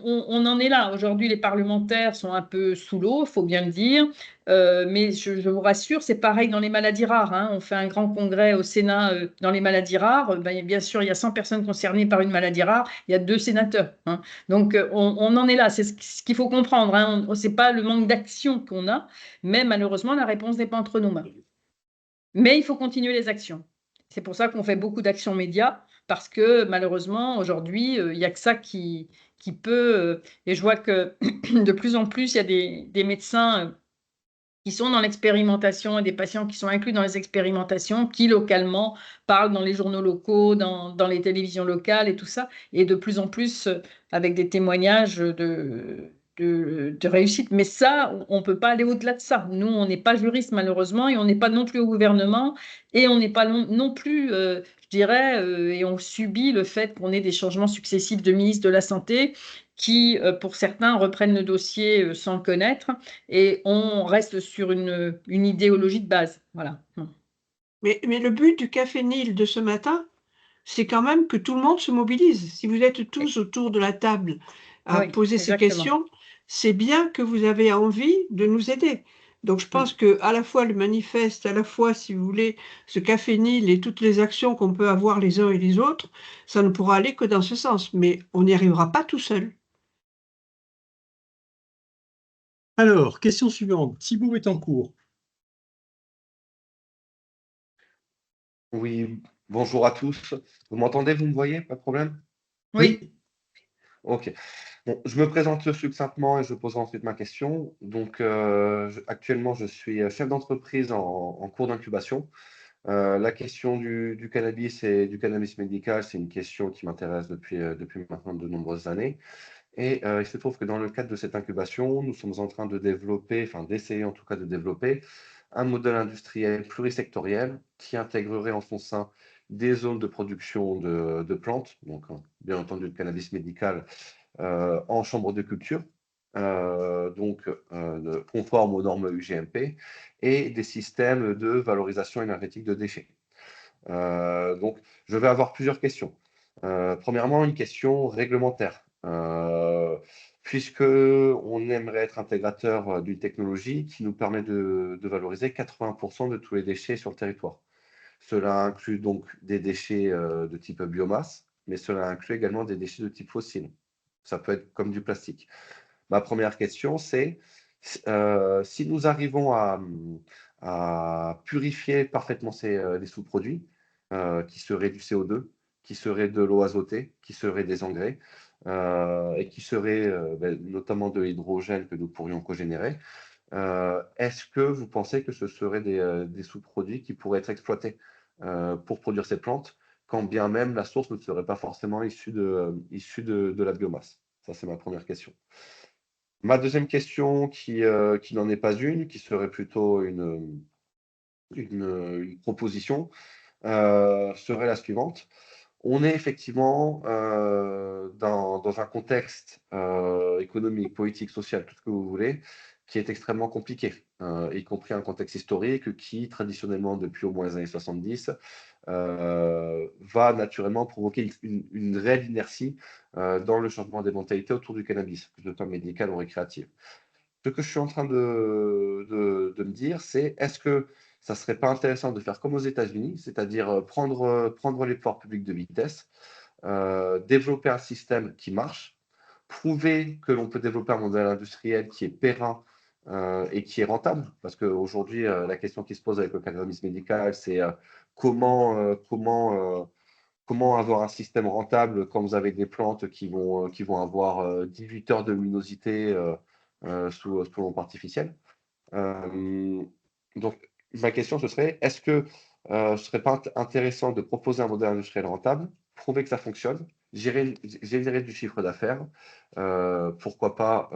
on en est là. Aujourd'hui, les parlementaires sont un peu sous l'eau, il faut bien le dire. Mais je vous rassure, c'est pareil dans les maladies rares, hein. On fait un grand congrès au Sénat dans les maladies rares. Ben, bien sûr, il y a 100 personnes concernées par une maladie rare, il y a 2 sénateurs, hein. Donc, on en est là. C'est ce qu'il faut comprendre, hein. Ce n'est pas le manque d'action qu'on a, mais malheureusement, la réponse n'est pas entre nos mains. Mais il faut continuer les actions. C'est pour ça qu'on fait beaucoup d'actions médias, parce que malheureusement, aujourd'hui, il n'y a que ça qui peut. Et je vois que de plus en plus, il y a des médecins qui sont dans l'expérimentation et des patients qui sont inclus dans les expérimentations, qui localement parlent dans les journaux locaux, dans les télévisions locales et tout ça, et de plus en plus avec des témoignages de réussite. Mais ça, on ne peut pas aller au-delà de ça. Nous, on n'est pas juriste malheureusement, et on n'est pas non plus au gouvernement, et on n'est pas non plus, je dirais, et on subit le fait qu'on ait des changements successifs de ministre de la Santé qui, pour certains, reprennent le dossier sans le connaître, et on reste sur une idéologie de base. Voilà. Mais le but du Café Nil de ce matin, c'est quand même que tout le monde se mobilise. Si vous êtes tous autour de la table à poser ces questions, c'est bien que vous avez envie de nous aider. Donc je pense que à la fois le manifeste, à la fois, si vous voulez, ce Café Nil et toutes les actions qu'on peut avoir les uns et les autres, ça ne pourra aller que dans ce sens. Mais on n'y arrivera pas tout seul. Alors, question suivante. Thibaut Bettencourt. Oui, bonjour à tous. Vous m'entendez, vous me voyez? Pas de problème? Oui. Ok. Bon, je me présente succinctement et je poserai ensuite ma question. Donc, actuellement, je suis chef d'entreprise en cours d'incubation. La question du cannabis et du cannabis médical, c'est une question qui m'intéresse depuis maintenant de nombreuses années. Et il se trouve que dans le cadre de cette incubation, nous sommes en train de développer, enfin d'essayer en tout cas de développer, un modèle industriel plurisectoriel qui intégrerait en son sein des zones de production de plantes, donc bien entendu de cannabis médical en chambre de culture, conforme aux normes UGMP, et des systèmes de valorisation énergétique de déchets. Donc, je vais avoir plusieurs questions. Premièrement, une question réglementaire. Puisque on aimerait être intégrateur d'une technologie qui nous permet de valoriser 80% de tous les déchets sur le territoire. Cela inclut donc des déchets de type biomasse, mais cela inclut également des déchets de type fossile. Ça peut être comme du plastique. Ma première question, c'est si nous arrivons à purifier parfaitement les sous-produits, qui seraient du CO2, qui seraient de l'eau azotée, qui seraient des engrais, et qui seraient notamment de l'hydrogène que nous pourrions cogénérer, est-ce que vous pensez que ce seraient des sous-produits qui pourraient être exploités pour produire ces plantes, quand bien même la source ne serait pas forcément issue de la biomasse? Ça, c'est ma première question. Ma deuxième question, qui n'en est pas une, qui serait plutôt une proposition, serait la suivante. On est effectivement dans un contexte économique, politique, social, tout ce que vous voulez, qui est extrêmement compliqué, y compris un contexte historique qui, traditionnellement, depuis au moins les années 70, va naturellement provoquer une réelle inertie dans le changement des mentalités autour du cannabis, que ce soit médical ou récréatif. Ce que je suis en train de me dire, c'est est-ce que ça ne serait pas intéressant de faire comme aux États-Unis, c'est-à-dire prendre les pouvoirs publics de vitesse, développer un système qui marche, prouver que l'on peut développer un modèle industriel qui est périn et qui est rentable, parce qu'aujourd'hui, la question qui se pose avec le cannabis médical, c'est comment avoir un système rentable quand vous avez des plantes qui vont avoir 18 heures de luminosité sous lampe artificielle. Donc, ma question, ce serait, est-ce que ce ne serait pas intéressant de proposer un modèle industriel rentable, prouver que ça fonctionne, générer du chiffre d'affaires, pourquoi pas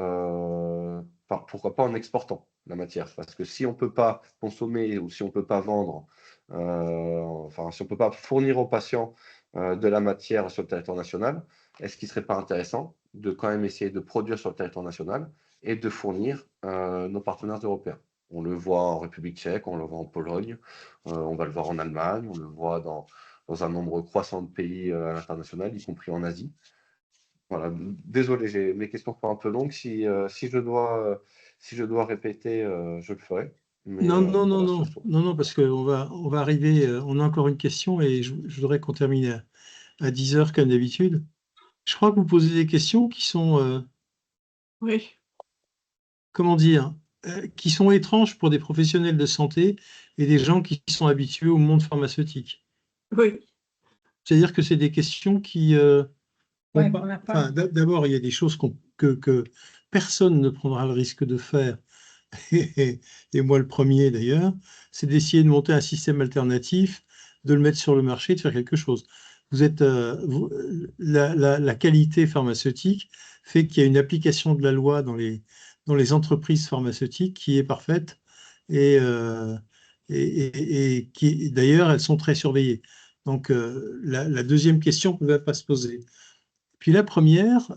en exportant la matière? Parce que si on ne peut pas consommer ou si on ne peut pas vendre, enfin, si on ne peut pas fournir aux patients de la matière sur le territoire national, est-ce qu'il ne serait pas intéressant de quand même essayer de produire sur le territoire national et de fournir nos partenaires européens? On le voit en République tchèque, on le voit en Pologne, on va le voir en Allemagne, on le voit dans un nombre croissant de pays à l'international, y compris en Asie. Voilà. Désolé, mes questions sont un peu longues. Si je dois répéter, je le ferai. Mais, Non, non, non, voilà, non, non, parce qu'on va arriver, on a encore une question et je voudrais qu'on termine à 10 heures comme d'habitude. Je crois que vous posez des questions qui sont, Oui, comment dire, qui sont étranges pour des professionnels de santé et des gens qui sont habitués au monde pharmaceutique. oui, C'est-à-dire que c'est des questions qui Ouais, pas. qu'on n'a pas. Enfin, d'abord, il y a des choses que personne ne prendra le risque de faire, et moi le premier d'ailleurs, c'est d'essayer de monter un système alternatif, de le mettre sur le marché, de faire quelque chose. La qualité pharmaceutique fait qu'il y a une application de la loi dans les entreprises pharmaceutiques qui est parfaite et, et qui, d'ailleurs, elles sont très surveillées. Donc, la deuxième question ne va pas se poser. Puis la première,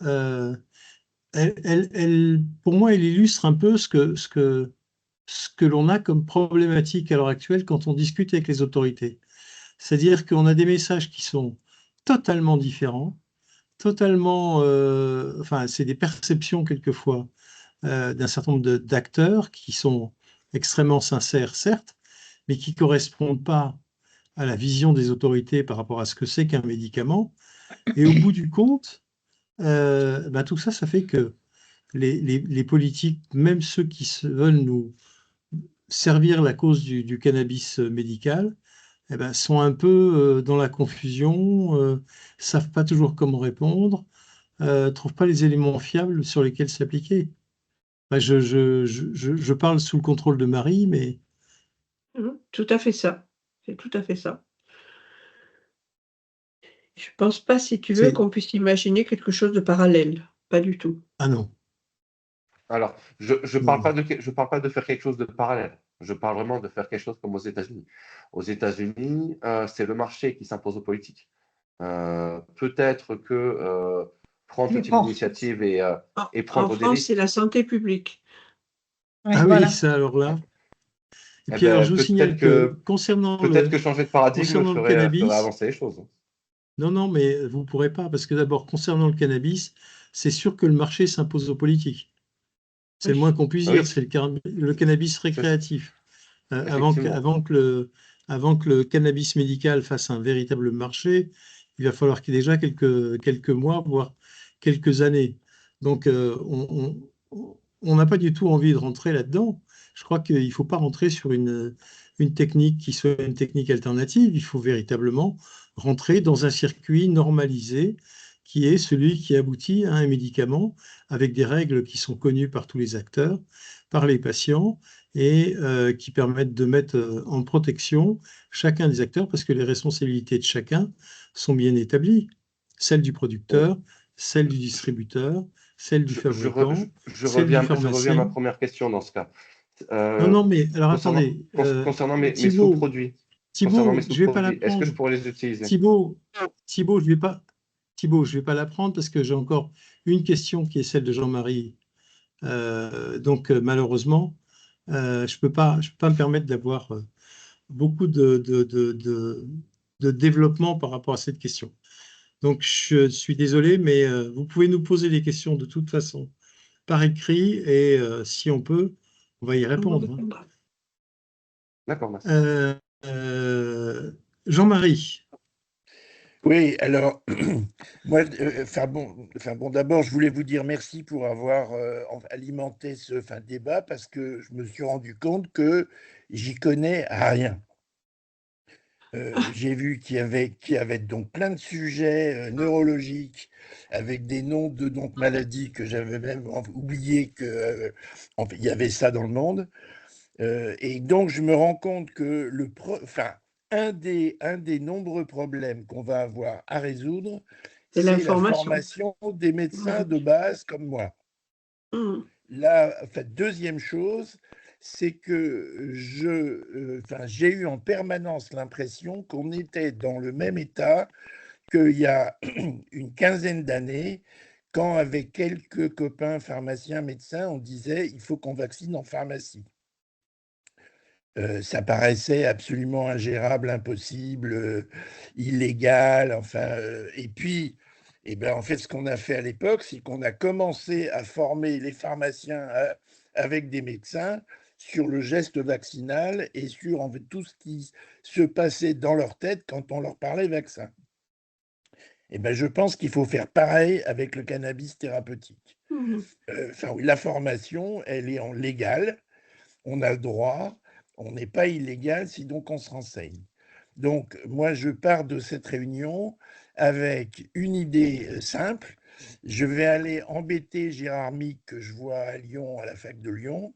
pour moi, elle illustre un peu ce que l'on a comme problématique à l'heure actuelle quand on discute avec les autorités. C'est-à-dire qu'on a des messages qui sont totalement différents, totalement, enfin, c'est des perceptions quelquefois d'un certain nombre d'acteurs qui sont extrêmement sincères, certes, mais qui ne correspondent pas à la vision des autorités par rapport à ce que c'est qu'un médicament. Et au bout du compte, tout ça, ça fait que les politiques, même ceux qui veulent nous servir la cause du cannabis médical, sont un peu dans la confusion, savent pas toujours comment répondre, trouvent pas les éléments fiables sur lesquels s'appliquer. Je parle sous le contrôle de Marie, mais tout à fait ça. C'est tout à fait ça. Je pense pas, si tu veux, c'est... qu'on puisse imaginer quelque chose de parallèle. Pas du tout. Ah non. Alors, je ne Non, parle pas de faire quelque chose de parallèle. Je parle vraiment de faire quelque chose comme aux États-Unis. Aux États-Unis, c'est le marché qui s'impose aux politiques. Peut-être que prendre ce Mais type bon, d'initiative et En prendre des France, c'est risques, la santé publique. ouais, ah oui, voilà. ça alors là. Et eh puis alors, ben, je vous signale que peut-être que changer de paradigme concernant le ferait cannabis, avancer les choses. non, non, mais vous ne pourrez pas, parce que d'abord, concernant le cannabis, c'est sûr que le marché s'impose aux politiques. C'est le moins Oui. qu'on puisse dire, Oui, c'est le cannabis c'est- récréatif. effectivement. Avant que le cannabis médical fasse un véritable marché, il va falloir qu'il y ait déjà quelques mois, voire quelques années. Donc, on n'a pas du tout envie de rentrer là-dedans. Je crois qu'il ne faut pas rentrer sur une technique qui soit une technique alternative. Il faut véritablement rentrer dans un circuit normalisé qui est celui qui aboutit à un médicament avec des règles qui sont connues par tous les acteurs, par les patients, et qui permettent de mettre en protection chacun des acteurs parce que les responsabilités de chacun sont bien établies. Celle du producteur, celle du distributeur, celle du fabricant, celle du Je reviens à ma pharmacien. première question dans ce cas. Non, non, mais alors Concernant, attendez, concernant mes Thibault, sous-produits, Thibault, je ne vais pas la est-ce que je prendre. pourrais les utiliser? Thibault, Thibault, je vais pas la prendre parce que j'ai encore une question qui est celle de Jean-Marie. Donc malheureusement, je peux pas me permettre d'avoir beaucoup de développement par rapport à cette question. Donc je suis désolé, mais vous pouvez nous poser des questions de toute façon par écrit et si on peut, on va y On va répondre, hein. répondre. D'accord, merci. Jean-Marie. Oui, alors, moi, d'abord, je voulais vous dire merci pour avoir alimenté ce débat parce que je me suis rendu compte que j'y connais rien. J'ai vu qu'il y avait donc plein de sujets neurologiques avec des noms de maladies que j'avais même oublié qu'il y avait ça dans le monde. Et donc, je me rends compte que un des nombreux problèmes qu'on va avoir à résoudre, C'est c'est la l'information. formation des médecins de base comme moi. Mmh. Deuxième chose, c'est que j'ai eu en permanence l'impression qu'on était dans le même état qu'il y a une quinzaine d'années, quand avec quelques copains pharmaciens, médecins, on disait il faut qu'on vaccine en pharmacie. Ça paraissait absolument ingérable, impossible, illégal, et puis, en fait, ce qu'on a fait à l'époque, c'est qu'on a commencé à former les pharmaciens avec des médecins sur le geste vaccinal et sur en fait, tout ce qui se passait dans leur tête quand on leur parlait vaccin. Je pense qu'il faut faire pareil avec le cannabis thérapeutique. Mmh. Oui, la formation, elle est en légal, on a le droit, on n'est pas illégal si donc on se renseigne. Donc, moi, je pars de cette réunion avec une idée simple. Je vais aller embêter Gérard Mick, que je vois à Lyon, à la fac de Lyon,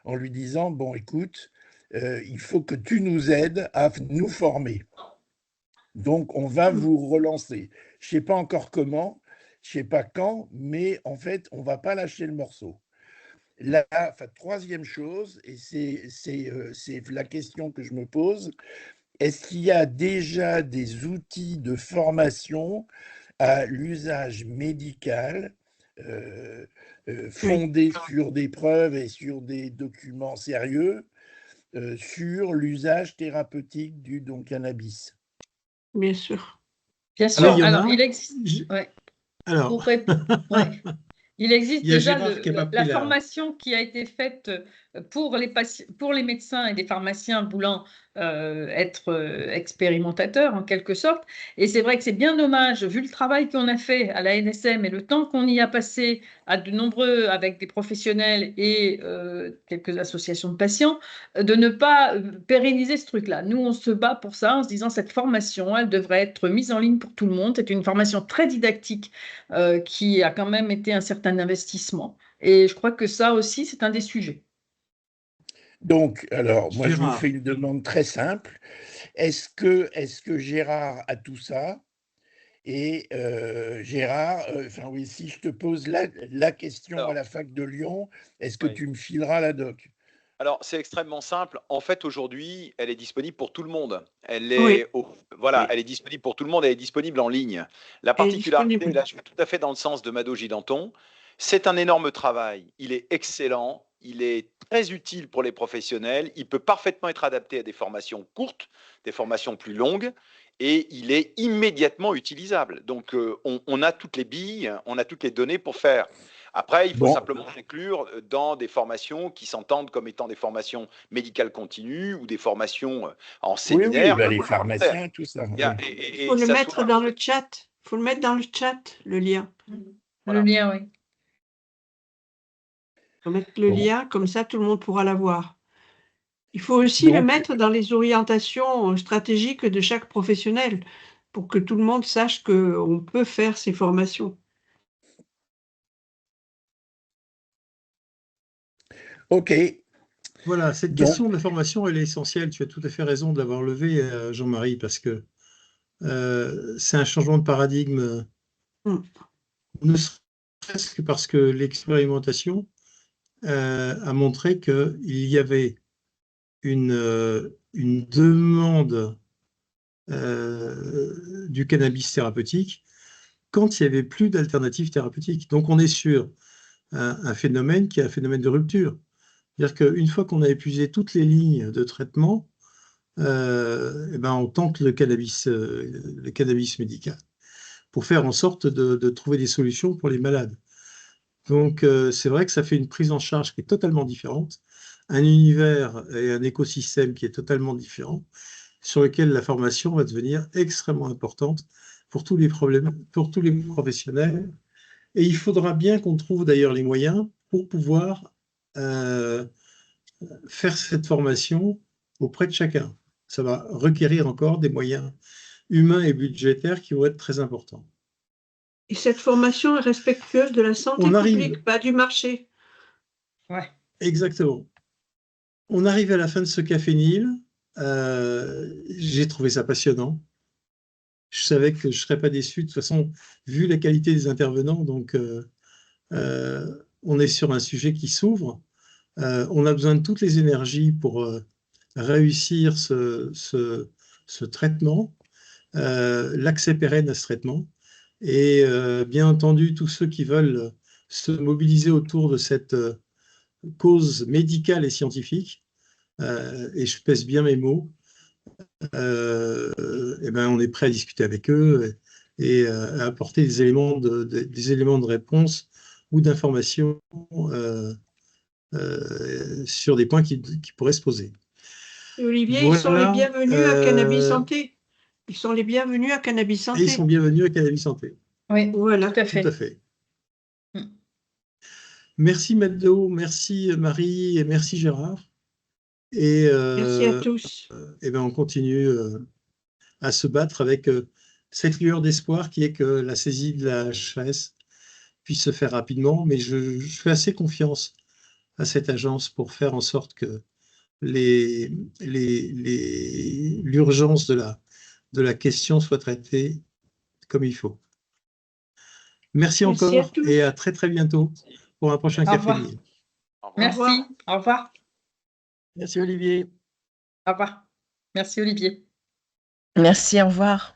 en lui disant, bon, écoute, il faut que tu nous aides à nous former. Donc, on va vous relancer. Je ne sais pas encore comment, je ne sais pas quand, mais en fait, on ne va pas lâcher le morceau. Troisième chose, et c'est la question que je me pose, est-ce qu'il y a déjà des outils de formation à l'usage médical fondés sur des preuves et sur des documents sérieux sur l'usage thérapeutique du cannabis? Bien sûr. Bien sûr. Oui, il y en Alors, a. il existe. Ouais. Alors, Ouais. Il existe il y a déjà Gérard qui a pas la pris la... formation qui a été faite pour les médecins et les pharmaciens voulant être expérimentateurs en quelque sorte. Et c'est vrai que c'est bien dommage, vu le travail qu'on a fait à la NSM et le temps qu'on y a passé à de nombreux, avec des professionnels et quelques associations de patients, de ne pas pérenniser ce truc-là. Nous, on se bat pour ça en se disant cette formation, elle devrait être mise en ligne pour tout le monde. C'est une formation très didactique qui a quand même été un certain investissement. Et je crois que ça aussi, c'est un des sujets. Donc, alors, moi, je vous Gérard. fais une demande très simple. Est-ce que Gérard a tout ça? Et Gérard, oui, si je te pose la question Alors, à la fac de Lyon, est-ce que oui. tu me fileras la doc? Alors, c'est extrêmement simple. En fait, aujourd'hui, elle est disponible pour tout le monde. Elle est, Oui. voilà, Oui. elle est disponible pour tout le monde. Elle est disponible en ligne. La Elle est particularité, disponible. là, je suis tout à fait dans le sens de Mado Gidanton. C'est un énorme travail. Il est excellent. Il est très utile pour les professionnels. Il peut parfaitement être adapté à des formations courtes, des formations plus longues. Et il est immédiatement utilisable. Donc, on a toutes les billes, on a toutes les données pour faire. Après, il faut Bon. simplement inclure dans des formations qui s'entendent comme étant des formations médicales continues ou des formations en Oui, séminaire. les pharmaciens, tout ça. Bien, Oui. Il faut le mettre dans le chat. Il faut le mettre dans le chat, le lien. Voilà. Le lien, oui. Il faut mettre le Bon. lien, comme ça tout le monde pourra l'avoir. Il faut aussi le Donc, mettre dans les orientations stratégiques de chaque professionnel pour que tout le monde sache qu'on peut faire ces formations. OK. Voilà, cette Donc, question de la formation, elle est essentielle. Tu as tout à fait raison de l'avoir levée, Jean-Marie, parce que c'est un changement de paradigme, Mm. ne serait-ce que parce que l'expérimentation a montré qu'il y avait une demande du cannabis thérapeutique quand il n'y avait plus d'alternatives thérapeutiques. Donc on est sur un phénomène qui est un phénomène de rupture. C'est-à-dire qu'une fois qu'on a épuisé toutes les lignes de traitement, on tente le cannabis médical pour faire en sorte de trouver des solutions pour les malades. Donc c'est vrai que ça fait une prise en charge qui est totalement différente, un univers et un écosystème qui est totalement différent, sur lequel la formation va devenir extrêmement importante pour tous les professionnels. Et il faudra bien qu'on trouve d'ailleurs les moyens pour pouvoir faire cette formation auprès de chacun. Ça va requérir encore des moyens humains et budgétaires qui vont être très importants. Et cette formation est respectueuse de la santé publique, pas du marché. Ouais. Exactement. On arrive à la fin de ce Café Nil. J'ai trouvé ça passionnant. Je savais que je ne serais pas déçu. De toute façon, vu la qualité des intervenants, donc on est sur un sujet qui s'ouvre. On a besoin de toutes les énergies pour réussir ce traitement, l'accès pérenne à ce traitement. Et bien entendu, tous ceux qui veulent se mobiliser autour de cette cause médicale et scientifique, et je pèse bien mes mots, et ben on est prêt à discuter avec eux et à apporter des éléments de réponse ou d'information sur des points qui pourraient se poser. Et Olivier, voilà, ils sont les bienvenus à Cannabis Santé. Ils sont les bienvenus à Cannabis Santé. Et ils sont bienvenus à Cannabis Santé. Oui, voilà. Tout à fait. Tout à fait. Merci Mado, merci Marie et merci Gérard. Et, merci à tous. Et ben on continue à se battre avec cette lueur d'espoir qui est que la saisie de la HAS puisse se faire rapidement, mais je fais assez confiance à cette agence pour faire en sorte que l'urgence de la question soit traitée comme il faut. Merci encore et à très très bientôt pour un prochain Café Nil. Merci, au revoir. Merci Olivier. Au revoir. Merci Olivier. Merci, au revoir.